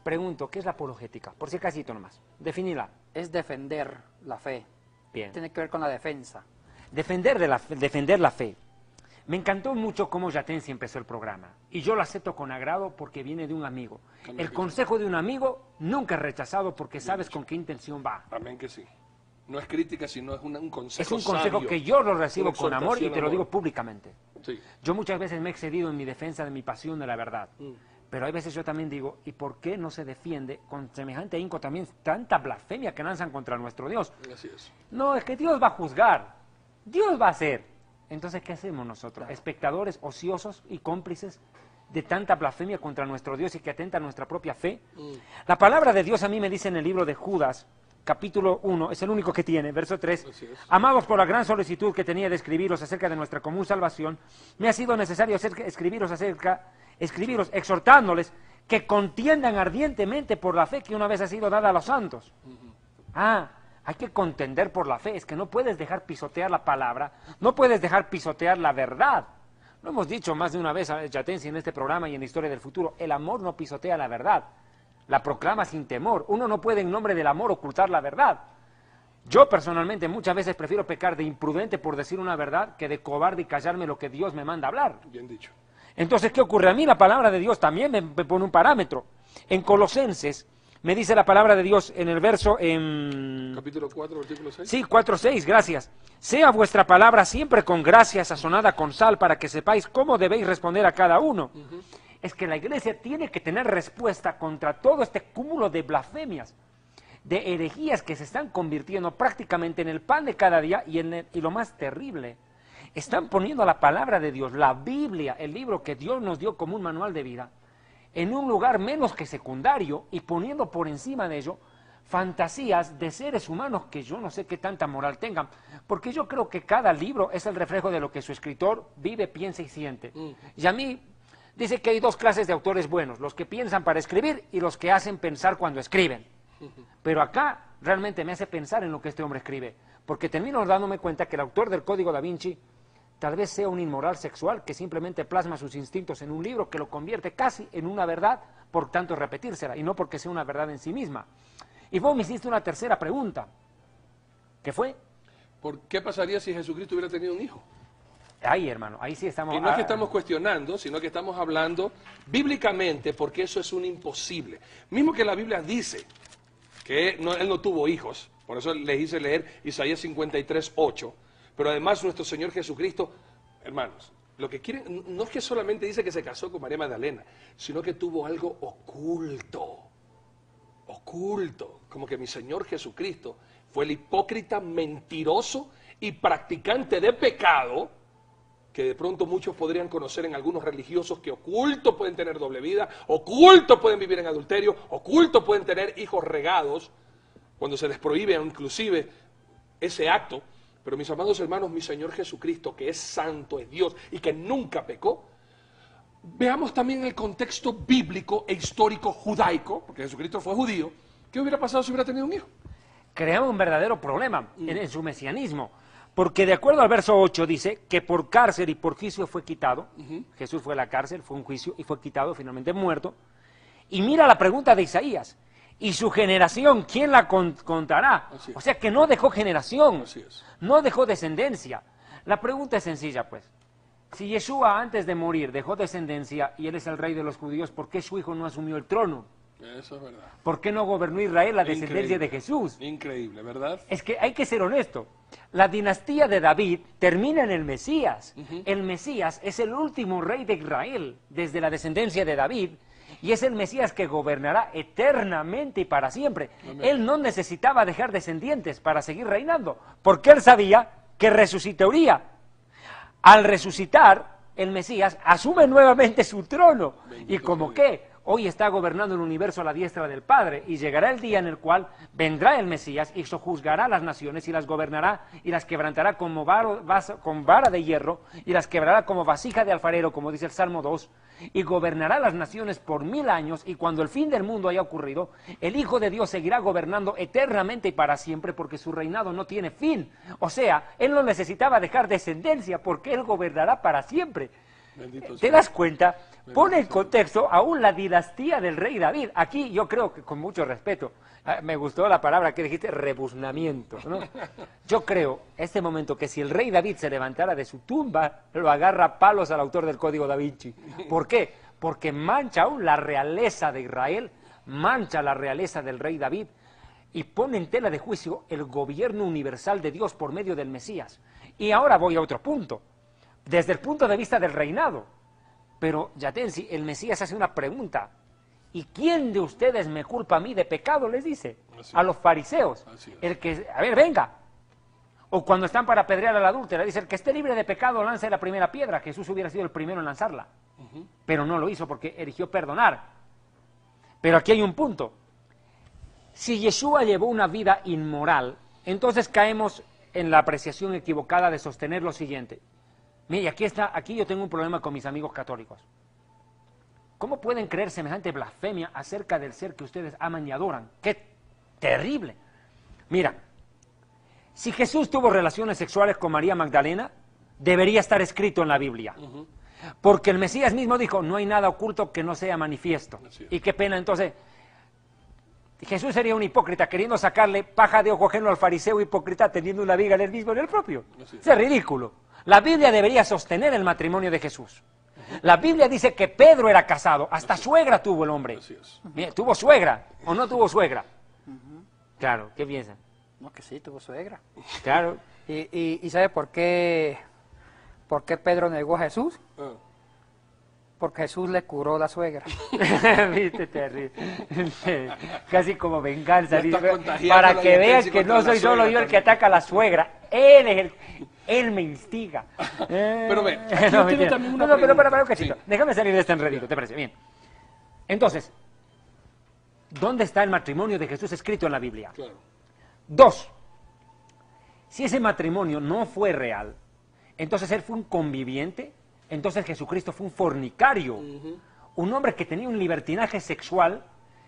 Pregunto, ¿qué es la apologética? Por si acaso nomás. Definila. Es defender la fe. Bien. Tiene que ver con la defensa. Defender la fe. Me encantó mucho cómo Yatensi empezó el programa. Y yo lo acepto con agrado porque viene de un amigo. El consejo de un amigo nunca es rechazado porque sabes con qué intención va. Amén que sí. No es crítica, sino es un consejo Es un consejo sabio, que yo lo recibo con amor y te lo amor. digo públicamente. Sí. Yo muchas veces me he excedido en mi defensa de mi pasión de la verdad. Pero hay veces yo también digo, ¿y por qué no se defiende con semejante ahínco también tanta blasfemia que lanzan contra nuestro Dios? Así es. No, es que Dios va a juzgar. Dios va a hacer. Entonces, ¿qué hacemos nosotros? Espectadores ociosos y cómplices de tanta blasfemia contra nuestro Dios y que atenta a nuestra propia fe. La palabra de Dios a mí me dice en el libro de Judas, capítulo 1, es el único que tiene, verso 3. Amados, por la gran solicitud que tenía de escribiros acerca de nuestra común salvación, me ha sido necesario escribiros exhortándoles que contiendan ardientemente por la fe que una vez ha sido dada a los santos. Hay que contender por la fe, es que no puedes dejar pisotear la palabra, no puedes dejar pisotear la verdad. Lo hemos dicho más de una vez a Yatensi en este programa y en la Historia del Futuro, el amor no pisotea la verdad, la proclama sin temor. Uno no puede en nombre del amor ocultar la verdad. Yo personalmente muchas veces prefiero pecar de imprudente por decir una verdad que de cobarde y callarme lo que Dios me manda hablar. Bien dicho. Entonces, ¿qué ocurre? A mí la palabra de Dios también me pone un parámetro. En Colosenses me dice la palabra de Dios en el verso... Capítulo 4, versículo 6. Sí, 4:6, gracias. Sea vuestra palabra siempre con gracia, sazonada con sal, para que sepáis cómo debéis responder a cada uno. Es que la iglesia tiene que tener respuesta contra todo este cúmulo de blasfemias, de herejías que se están convirtiendo prácticamente en el pan de cada día y lo más terrible, están poniendo la palabra de Dios, la Biblia, el libro que Dios nos dio como un manual de vida, en un lugar menos que secundario y poniendo por encima de ello fantasías de seres humanos que yo no sé qué tanta moral tengan, porque yo creo que cada libro es el reflejo de lo que su escritor vive, piensa y siente. Y a mí dice que hay dos clases de autores buenos, los que piensan para escribir y los que hacen pensar cuando escriben. Pero acá realmente me hace pensar en lo que este hombre escribe, porque termino dándome cuenta que el autor del Código Da Vinci tal vez sea un inmoral sexual que simplemente plasma sus instintos en un libro que lo convierte casi en una verdad, por tanto repetírsela, y no porque sea una verdad en sí misma. Y vos me hiciste una tercera pregunta, ¿qué fue? ¿Por qué pasaría si Jesucristo hubiera tenido un hijo? Ay, hermano, ahí sí estamos... Y no es que estamos cuestionando, sino que estamos hablando bíblicamente, porque eso es un imposible. Mismo que la Biblia dice que él no tuvo hijos, por eso les hice leer Isaías 53:8, pero además nuestro Señor Jesucristo, hermanos, lo que quieren, no es que solamente dice que se casó con María Magdalena, sino que tuvo algo oculto, como que mi Señor Jesucristo fue el hipócrita mentiroso y practicante de pecado, que de pronto muchos podrían conocer en algunos religiosos que oculto pueden tener doble vida, oculto pueden vivir en adulterio, oculto pueden tener hijos regados, cuando se les prohíbe inclusive ese acto. Pero mis amados hermanos, mi Señor Jesucristo, que es santo, es Dios y que nunca pecó, veamos también el contexto bíblico e histórico judaico, porque Jesucristo fue judío. ¿Qué hubiera pasado si hubiera tenido un hijo? Creaba un verdadero problema en su mesianismo, porque de acuerdo al verso 8 dice que por cárcel y por juicio fue quitado. Jesús fue a la cárcel, fue un juicio y fue quitado, finalmente muerto. Y mira la pregunta de Isaías, ¿y su generación quién la contará? O sea que no dejó generación, no dejó descendencia. La pregunta es sencilla, pues. Si Yeshua antes de morir dejó descendencia y él es el rey de los judíos, ¿por qué su hijo no asumió el trono? Eso es verdad. ¿Por qué no gobernó Israel la descendencia de Jesús? Increíble, ¿verdad? Es que hay que ser honesto. La dinastía de David termina en el Mesías. El Mesías es el último rey de Israel desde la descendencia de David y es el Mesías que gobernará eternamente y para siempre. Amén. Él no necesitaba dejar descendientes para seguir reinando, porque él sabía que resucitaría. Al resucitar, el Mesías asume nuevamente su trono. Bendito. ¿Y como qué? hoy está gobernando el universo a la diestra del Padre, y llegará el día en el cual vendrá el Mesías y sojuzgará las naciones y las gobernará y las quebrantará con vara de hierro y las quebrará como vasija de alfarero, como dice el Salmo 2, y gobernará las naciones por 1000 años, y cuando el fin del mundo haya ocurrido, el Hijo de Dios seguirá gobernando eternamente y para siempre, porque su reinado no tiene fin. O sea, Él no necesitaba dejar descendencia, porque Él gobernará para siempre. ¿Te das cuenta? Pone en contexto aún la dinastía del rey David. Aquí yo creo que, con mucho respeto, me gustó la palabra que dijiste, rebuznamiento, ¿no? Yo creo, este momento, que si el rey David se levantara de su tumba, lo agarra a palos al autor del Código Da Vinci. ¿Por qué? Porque mancha aún la realeza de Israel, mancha la realeza del rey David, y pone en tela de juicio el gobierno universal de Dios por medio del Mesías. Y ahora voy a otro punto. Desde el punto de vista del reinado. Pero, Yatensi, el Mesías hace una pregunta. ¿Y quién de ustedes me culpa a mí de pecado? Les dice. A los fariseos. El que, a ver, venga. O cuando están para apedrear a la adúltera, dice, el que esté libre de pecado lance la primera piedra. Jesús hubiera sido el primero en lanzarla. Pero no lo hizo porque eligió perdonar. Pero aquí hay un punto. Si Yeshua llevó una vida inmoral, entonces caemos en la apreciación equivocada de sostener lo siguiente. Mire, aquí yo tengo un problema con mis amigos católicos. ¿Cómo pueden creer semejante blasfemia acerca del ser que ustedes aman y adoran? ¡Qué terrible! Mira, si Jesús tuvo relaciones sexuales con María Magdalena, debería estar escrito en la Biblia. Porque el Mesías mismo dijo, no hay nada oculto que no sea manifiesto. Y qué pena, entonces, Jesús sería un hipócrita queriendo sacarle paja de ojo ajeno al fariseo hipócrita teniendo una viga en el mismo en el propio. Es ridículo. La Biblia debería sostener el matrimonio de Jesús. La Biblia dice que Pedro era casado, hasta suegra tuvo el hombre. Mira, ¿tuvo suegra o no tuvo suegra? Claro, ¿qué piensan? No, que sí, tuvo suegra. Claro. ¿Y sabe por qué Pedro negó a Jesús? Porque Jesús le curó la suegra. Viste, terrible. Casi como venganza. Para que vean que no soy solo yo el que ataca a la suegra. Él me instiga. Pero ve, aquí yo tengo también una pregunta. Pero para un cachito. Sí. Déjame salir de este enredito, ¿te parece? Bien. Entonces, ¿dónde está el matrimonio de Jesús escrito en la Biblia? Claro. 2. Si ese matrimonio no fue real, entonces él fue un conviviente, entonces Jesucristo fue un fornicario, un hombre que tenía un libertinaje sexual,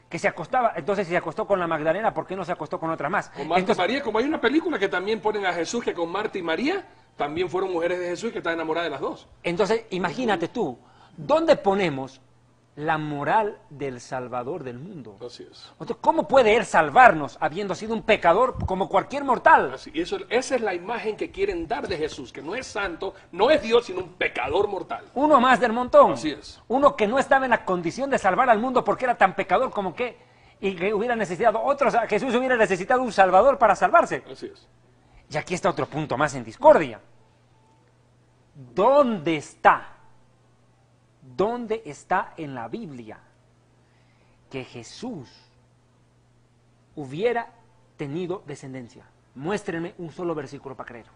que se acostaba, entonces si se acostó con la Magdalena, ¿por qué no se acostó con otra más? Con Marta y María, como hay una película que también ponen a Jesús, que con Marta y María también fueron mujeres de Jesús y que están enamoradas de las dos. Entonces, imagínate tú, ¿dónde ponemos la moral del Salvador del mundo? Así es. Entonces, ¿cómo puede Él salvarnos habiendo sido un pecador como cualquier mortal? Así, esa es la imagen que quieren dar de Jesús, que no es santo, no es Dios, sino un pecador mortal. Uno más del montón. Así es. Uno que no estaba en la condición de salvar al mundo porque era tan pecador como que, y que hubiera necesitado Jesús hubiera necesitado un Salvador para salvarse. Así es. Y aquí está otro punto más en discordia. ¿Dónde está en la Biblia que Jesús hubiera tenido descendencia? Muéstrenme un solo versículo para creer.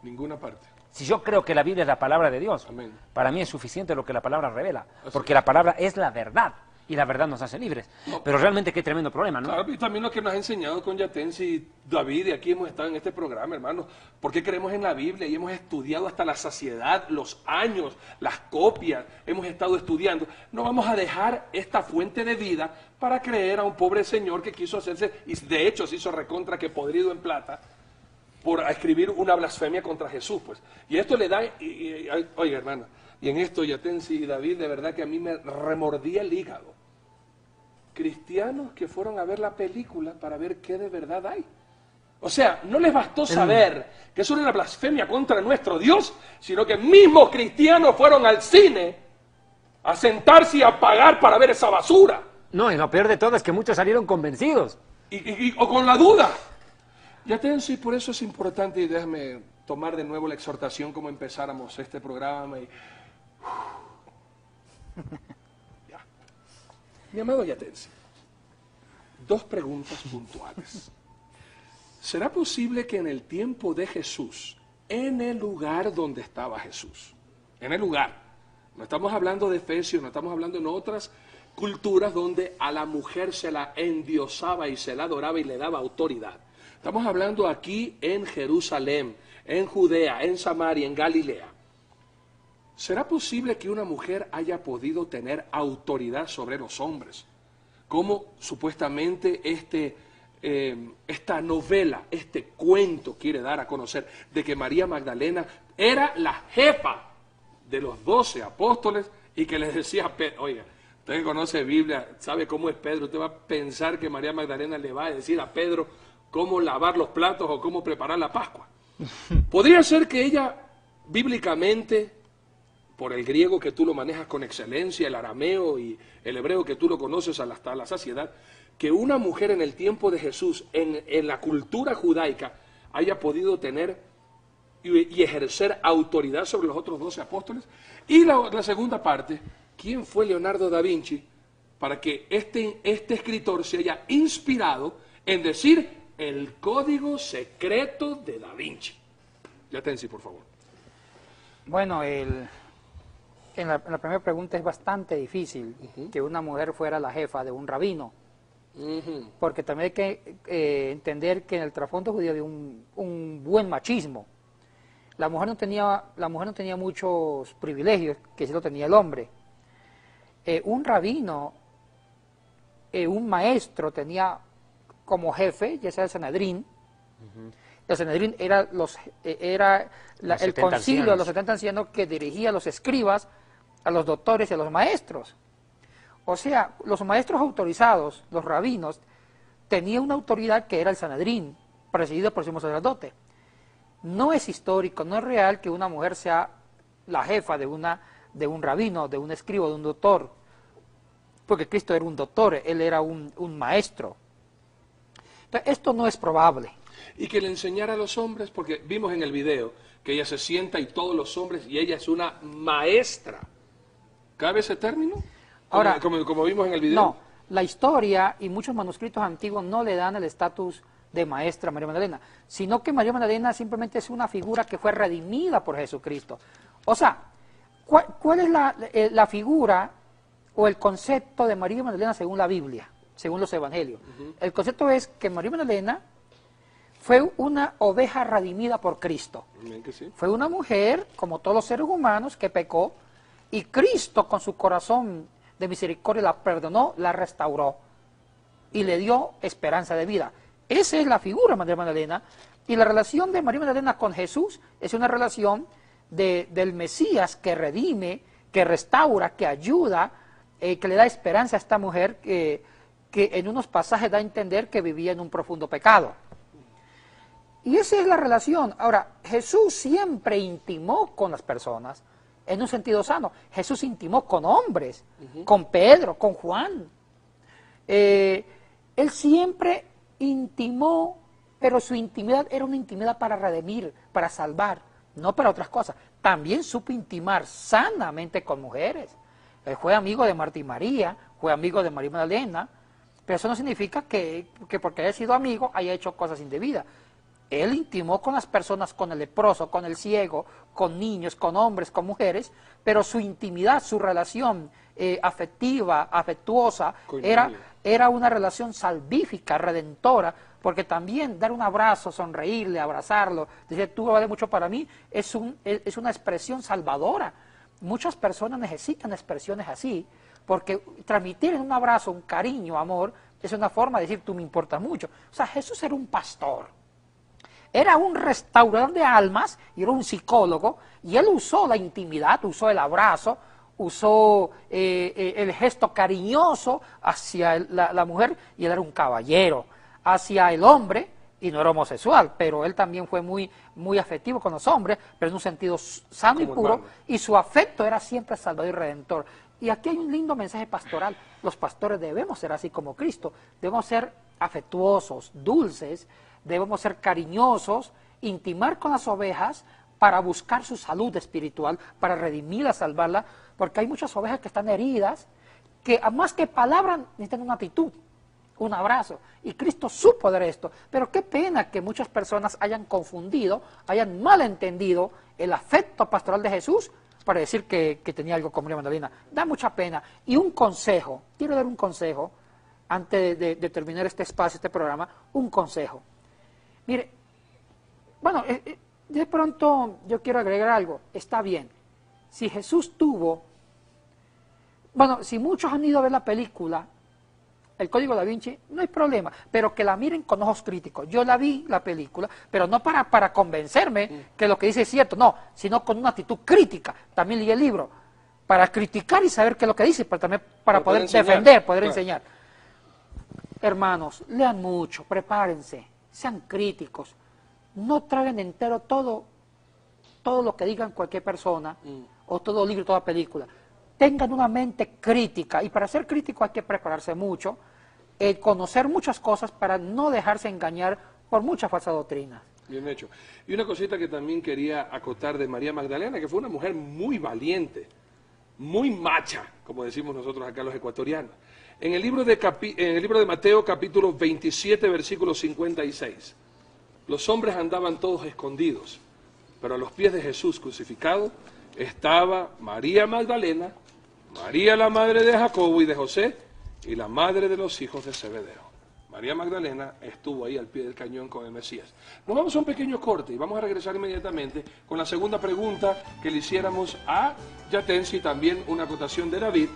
Ninguna parte. Si yo creo que la Biblia es la palabra de Dios, Amén. Para mí es suficiente lo que la palabra revela, porque la palabra es la verdad. Y la verdad nos hace libres. No. Pero realmente qué tremendo problema, ¿no? Claro, y también lo que nos ha enseñado con Yatensi y David, y aquí hemos estado en este programa, hermanos, porque creemos en la Biblia y hemos estudiado hasta la saciedad, los años, las copias, hemos estado estudiando. No vamos a dejar esta fuente de vida para creer a un pobre señor que quiso hacerse, y de hecho se hizo recontra que podrido en plata, por escribir una blasfemia contra Jesús, pues. Y esto le da, oiga, hermano, y en esto Yatensi y David, de verdad que a mí me remordía el hígado. Cristianos que fueron a ver la película para ver qué de verdad hay. O sea, no les bastó saber que eso era una blasfemia contra nuestro Dios, sino que mismos cristianos fueron al cine a sentarse y a pagar para ver esa basura. No, y lo peor de todo es que muchos salieron convencidos. O con la duda. Yatensi, por eso es importante, y déjame tomar de nuevo la exhortación como empezáramos este programa. Mi amado Yatensi, 2 preguntas puntuales. ¿Será posible que en el tiempo de Jesús, en el lugar donde estaba Jesús, en el lugar, no estamos hablando de Efesios, no estamos hablando en otras culturas donde a la mujer se la endiosaba y se la adoraba y le daba autoridad. Estamos hablando aquí en Jerusalén, en Judea, en Samaria, en Galilea. ¿Será posible que una mujer haya podido tener autoridad sobre los hombres? Como supuestamente esta novela, este cuento quiere dar a conocer de que María Magdalena era la jefa de los 12 apóstoles y que les decía a Pedro, oiga, usted que conoce Biblia, sabe cómo es Pedro, usted va a pensar que María Magdalena le va a decir a Pedro cómo lavar los platos o cómo preparar la Pascua. Podría ser que ella, bíblicamente, por el griego que tú lo manejas con excelencia, el arameo y el hebreo que tú lo conoces hasta la saciedad, que una mujer en el tiempo de Jesús, en la cultura judaica, haya podido tener y ejercer autoridad sobre los otros 12 apóstoles. Y la segunda parte, ¿quién fue Leonardo da Vinci para que este escritor se haya inspirado en decir el código secreto de Da Vinci? Yatensi, por favor. Bueno, en la primera pregunta es bastante difícil que una mujer fuera la jefa de un rabino. Porque también hay que entender que en el trasfondo judío había un buen machismo. La mujer no tenía muchos privilegios que sí lo tenía el hombre. Un rabino, un maestro tenía como jefe, ya sea el Sanedrín. El Sanedrín era el concilio de los 70 ancianos que dirigía a los escribas, a los doctores y a los maestros. O sea, los maestros autorizados, los rabinos, tenían una autoridad que era el Sanedrín, presidido por el sumo sacerdote. No es histórico, no es real que una mujer sea la jefa de un rabino, de un escriba, de un doctor, porque Cristo era un doctor, Él era un maestro. Entonces, esto no es probable. Y que le enseñara a los hombres, porque vimos en el video que ella se sienta y todos los hombres, y ella es una maestra. ¿Cabe ese término? Ahora, como vimos en el video. No, la historia y muchos manuscritos antiguos no le dan el estatus de maestra a María Magdalena, sino que María Magdalena simplemente es una figura que fue redimida por Jesucristo. O sea, ¿cuál es la figura o el concepto de María Magdalena según la Biblia, según los evangelios? El concepto es que María Magdalena fue una oveja redimida por Cristo. Sí. Fue una mujer, como todos los seres humanos, que pecó, y Cristo con su corazón de misericordia la perdonó, la restauró y le dio esperanza de vida. Esa es la figura de María Magdalena, y la relación de María Magdalena con Jesús es una relación del Mesías que redime, que restaura, que ayuda, que le da esperanza a esta mujer que en unos pasajes da a entender que vivía en un profundo pecado. Y esa es la relación. Ahora, Jesús siempre intimó con las personas en un sentido sano. Jesús intimó con hombres, con Pedro, con Juan. Él siempre intimó, pero su intimidad era una intimidad para redimir, para salvar, no para otras cosas. También supo intimar sanamente con mujeres. Él fue amigo de Marta y María, fue amigo de María Magdalena, pero eso no significa que porque haya sido amigo haya hecho cosas indebidas. Él intimó con las personas, con el leproso, con el ciego, con niños, con hombres, con mujeres, pero su intimidad, su relación afectiva, afectuosa, era una relación salvífica, redentora, porque también dar un abrazo, sonreírle, abrazarlo, decir tú vales mucho para mí, es una expresión salvadora. Muchas personas necesitan expresiones así, porque transmitir en un abrazo un cariño, amor, es una forma de decir tú me importas mucho. O sea, Jesús era un pastor. Era un restaurador de almas y era un psicólogo, y él usó la intimidad, usó el abrazo, usó el gesto cariñoso hacia la mujer, y él era un caballero. Hacia el hombre, y no era homosexual, pero él también fue muy afectivo con los hombres, pero en un sentido sano y puro, y su afecto era siempre salvador y redentor. Y aquí hay un lindo mensaje pastoral. Los pastores debemos ser así como Cristo, debemos ser afectuosos, dulces, debemos ser cariñosos, intimar con las ovejas para buscar su salud espiritual, para redimirla, salvarla, porque hay muchas ovejas que están heridas, que más que palabras necesitan una actitud, un abrazo, y Cristo supo de esto. Pero qué pena que muchas personas hayan confundido, hayan malentendido el afecto pastoral de Jesús para decir que tenía algo con María Magdalena. Da mucha pena. Y un consejo, quiero dar un consejo, antes de terminar este espacio, este programa, un consejo. Mire, bueno, de pronto yo quiero agregar algo. Está bien. Si Jesús tuvo, bueno, si muchos han ido a ver la película, El Código Da Vinci, no hay problema, pero que la miren con ojos críticos. Yo la vi, la película, pero no para convencerme que lo que dice es cierto, no, sino con una actitud crítica. También leí el libro, para criticar y saber qué es lo que dice, pero también para poder defender, poder enseñar. Hermanos, lean mucho, prepárense, sean críticos, no traguen entero todo lo que digan cualquier persona, o todo libro, toda película. Tengan una mente crítica, y para ser crítico hay que prepararse mucho, conocer muchas cosas para no dejarse engañar por mucha falsa doctrina. Bien hecho. Y una cosita que también quería acotar de María Magdalena, que fue una mujer muy valiente, muy macha, como decimos nosotros acá los ecuatorianos. En el libro de Mateo, capítulo 27, versículo 56, los hombres andaban todos escondidos, pero a los pies de Jesús crucificado estaba María Magdalena, María la madre de Jacobo y de José, y la madre de los hijos de Zebedeo. María Magdalena estuvo ahí al pie del cañón con el Mesías. Nos vamos a un pequeño corte y vamos a regresar inmediatamente con la segunda pregunta que le hiciéramos a Yatensi y también una acotación de David.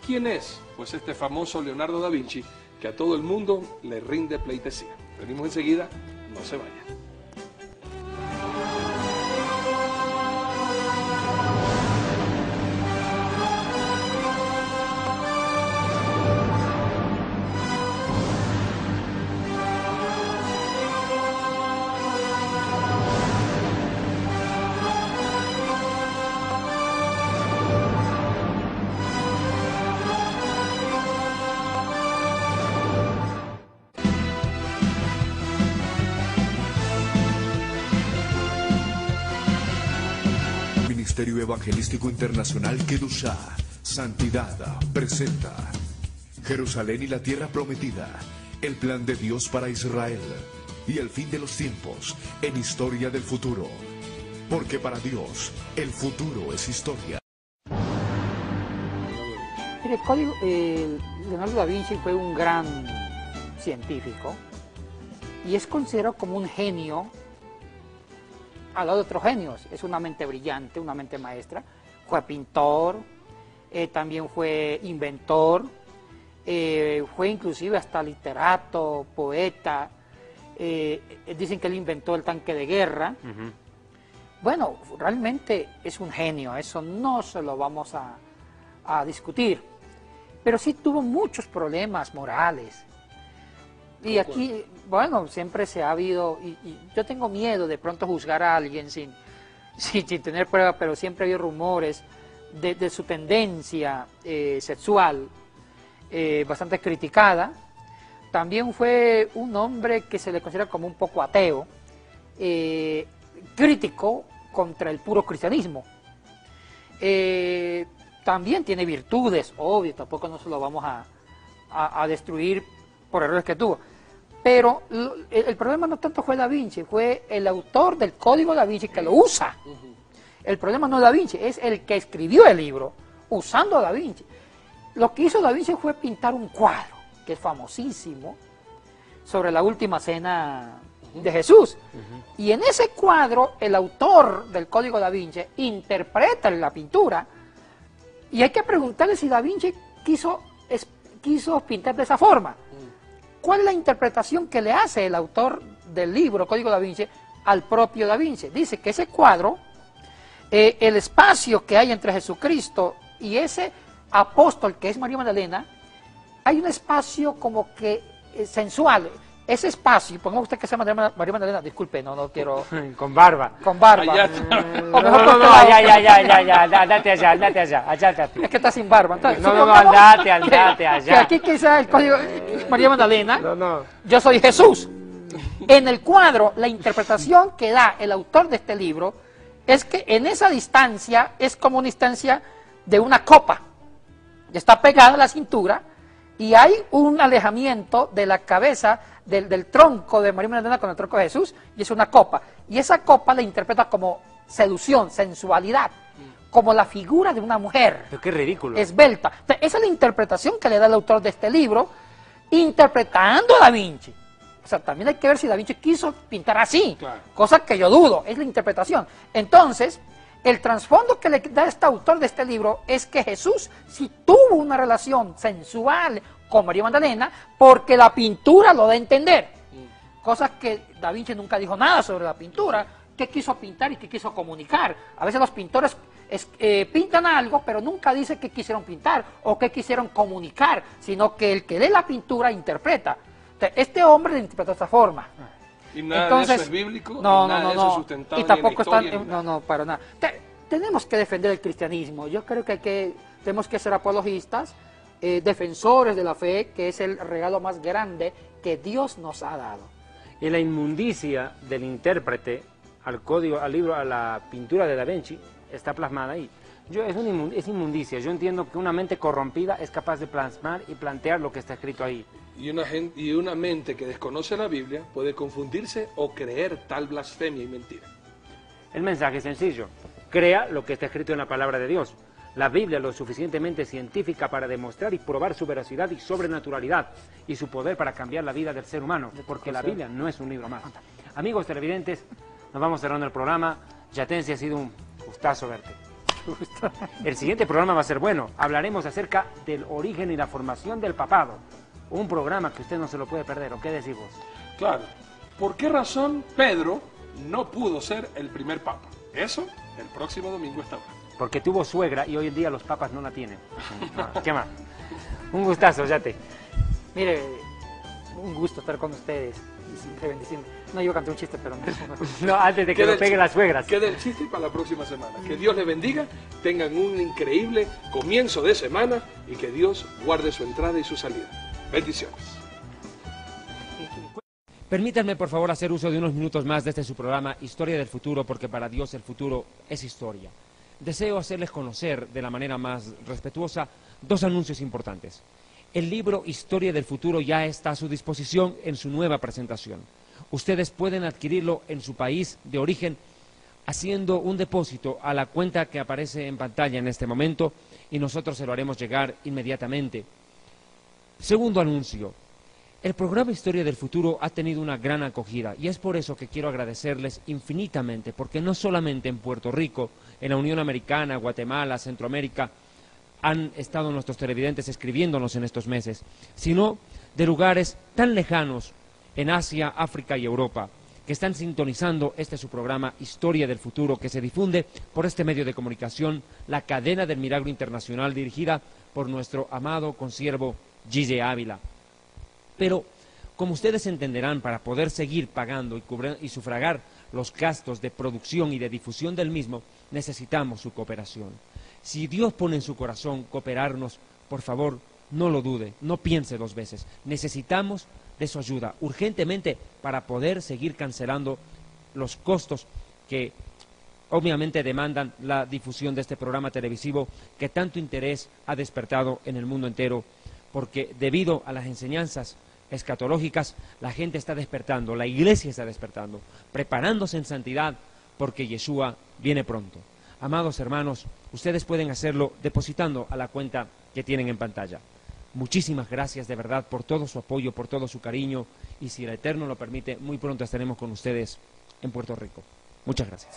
¿Quién es? Pues este famoso Leonardo da Vinci, que a todo el mundo le rinde pleitesía. Venimos enseguida, no se vayan. Ministerio Evangelístico Internacional Kedushá, Santidad, presenta Jerusalén y la Tierra Prometida, el plan de Dios para Israel y el fin de los tiempos en Historia del Futuro. Porque para Dios, el futuro es historia. Mire, Leonardo da Vinci fue un gran científico y es considerado como un genio al lado de otros genios. Es una mente brillante, una mente maestra. Fue pintor, también fue inventor, fue inclusive hasta literato, poeta. Dicen que él inventó el tanque de guerra. Bueno, realmente es un genio, eso no se lo vamos a discutir. Pero sí tuvo muchos problemas morales. Y aquí, bueno, siempre se ha habido, y yo tengo miedo de pronto juzgar a alguien sin tener pruebas, pero siempre ha habido rumores de su tendencia sexual bastante criticada. También fue un hombre que se le considera como un poco ateo, crítico contra el puro cristianismo. También tiene virtudes, obvio, tampoco no se lo vamos a destruir por errores que tuvo. Pero el problema no tanto fue Da Vinci, fue el autor del Código Da Vinci que lo usa. El problema no es Da Vinci, es el que escribió el libro usando a Da Vinci. Lo que hizo Da Vinci fue pintar un cuadro, que es famosísimo, sobre la última cena de Jesús. Y en ese cuadro, el autor del Código Da Vinci interpreta la pintura, y hay que preguntarle si Da Vinci quiso pintar de esa forma. ¿Cuál es la interpretación que le hace el autor del libro Código Da Vinci al propio Da Vinci? Dice que ese cuadro, el espacio que hay entre Jesucristo y ese apóstol que es María Magdalena, hay un espacio como que sensual. Ese espacio, pongamos usted que sea María Magdalena, disculpe, no quiero... Con barba. Con barba. Allá. O mejor ya, andate allá. Es que está sin barba. Entonces, no, andate allá. Que aquí quizá el código María Magdalena, no. Yo soy Jesús. En el cuadro, la interpretación que da el autor de este libro es que en esa distancia es como una distancia de una copa. Está pegada a la cintura y hay un alejamiento de la cabeza del tronco de María Magdalena con el tronco de Jesús, y es una copa. Y esa copa la interpreta como seducción, sensualidad. como la figura de una mujer. Pero qué ridículo. Esbelta. Esa es la interpretación que le da el autor de este libro, interpretando a Da Vinci. O sea, también hay que ver si Da Vinci quiso pintar así, Claro. cosa que yo dudo, es la interpretación. Entonces, el trasfondo que le da este autor de este libro es que Jesús sí tuvo una relación sensual con María Magdalena, porque la pintura lo da a entender. Cosas que Da Vinci nunca dijo nada sobre la pintura, qué quiso pintar y qué quiso comunicar. A veces los pintores pintan algo, pero nunca dice qué quisieron pintar o qué quisieron comunicar, sino que el que lee la pintura interpreta. Entonces, este hombre lo interpretó de esta forma. Y nada Entonces, de eso es bíblico, no, nada de eso es sustentado y tampoco ni en la está, historia, ni nada. no, para nada. Tenemos que defender el cristianismo. Yo creo que tenemos que ser apologistas, defensores de la fe, que es el regalo más grande que Dios nos ha dado. Y la inmundicia del intérprete al código, al libro, a la pintura de Da Vinci, está plasmada ahí. Es inmundicia. Yo entiendo que una mente corrompida es capaz de plasmar y plantear lo que está escrito ahí. Y una mente que desconoce la Biblia puede confundirse o creer tal blasfemia y mentira. El mensaje es sencillo. Crea lo que está escrito en la palabra de Dios. La Biblia es lo suficientemente científica para demostrar y probar su veracidad y sobrenaturalidad y su poder para cambiar la vida del ser humano, porque la Biblia no es un libro más. Amigos televidentes, nos vamos cerrando el programa. Yatense, ha sido un gustazo verte. El siguiente programa va a ser bueno. Hablaremos acerca del origen y la formación del papado. Un programa que usted no se lo puede perder. ¿O qué decís vos? Claro. ¿Por qué razón Pedro no pudo ser el primer papa? Eso el próximo domingo está bueno. Porque tuvo suegra y hoy en día los papas no la tienen. ¿Qué más? Un gustazo, Yate. Mire, un gusto estar con ustedes. No, yo canté un chiste, pero no. No, antes de que lo peguen las suegras. Queda el chiste para la próxima semana. Que Dios les bendiga, tengan un increíble comienzo de semana y que Dios guarde su entrada y su salida. Bendiciones. Permítanme, por favor, hacer uso de unos minutos más de este su programa Historia del Futuro, porque para Dios el futuro es historia. Deseo hacerles conocer de la manera más respetuosa dos anuncios importantes. El libro Historia del Futuro ya está a su disposición en su nueva presentación. Ustedes pueden adquirirlo en su país de origen haciendo un depósito a la cuenta que aparece en pantalla en este momento y nosotros se lo haremos llegar inmediatamente. Segundo anuncio. El programa Historia del Futuro ha tenido una gran acogida y es por eso que quiero agradecerles infinitamente, porque no solamente en Puerto Rico, en la Unión Americana, Guatemala, Centroamérica, han estado nuestros televidentes escribiéndonos en estos meses, sino de lugares tan lejanos en Asia, África y Europa, que están sintonizando este su programa Historia del Futuro, que se difunde por este medio de comunicación, la Cadena del Milagro Internacional, dirigida por nuestro amado consiervo Gille Ávila. Pero, como ustedes entenderán, para poder seguir pagando y sufragar los gastos de producción y de difusión del mismo, necesitamos su cooperación. Si Dios pone en su corazón cooperarnos, por favor, no lo dude, no piense dos veces. Necesitamos de su ayuda urgentemente para poder seguir cancelando los costos que obviamente demandan la difusión de este programa televisivo que tanto interés ha despertado en el mundo entero, porque debido a las enseñanzas escatológicas, la gente está despertando, la iglesia está despertando, preparándose en santidad, porque Yeshua viene pronto. Amados hermanos, ustedes pueden hacerlo depositando a la cuenta que tienen en pantalla. Muchísimas gracias de verdad por todo su apoyo, por todo su cariño, y si el Eterno lo permite, muy pronto estaremos con ustedes en Puerto Rico. Muchas gracias.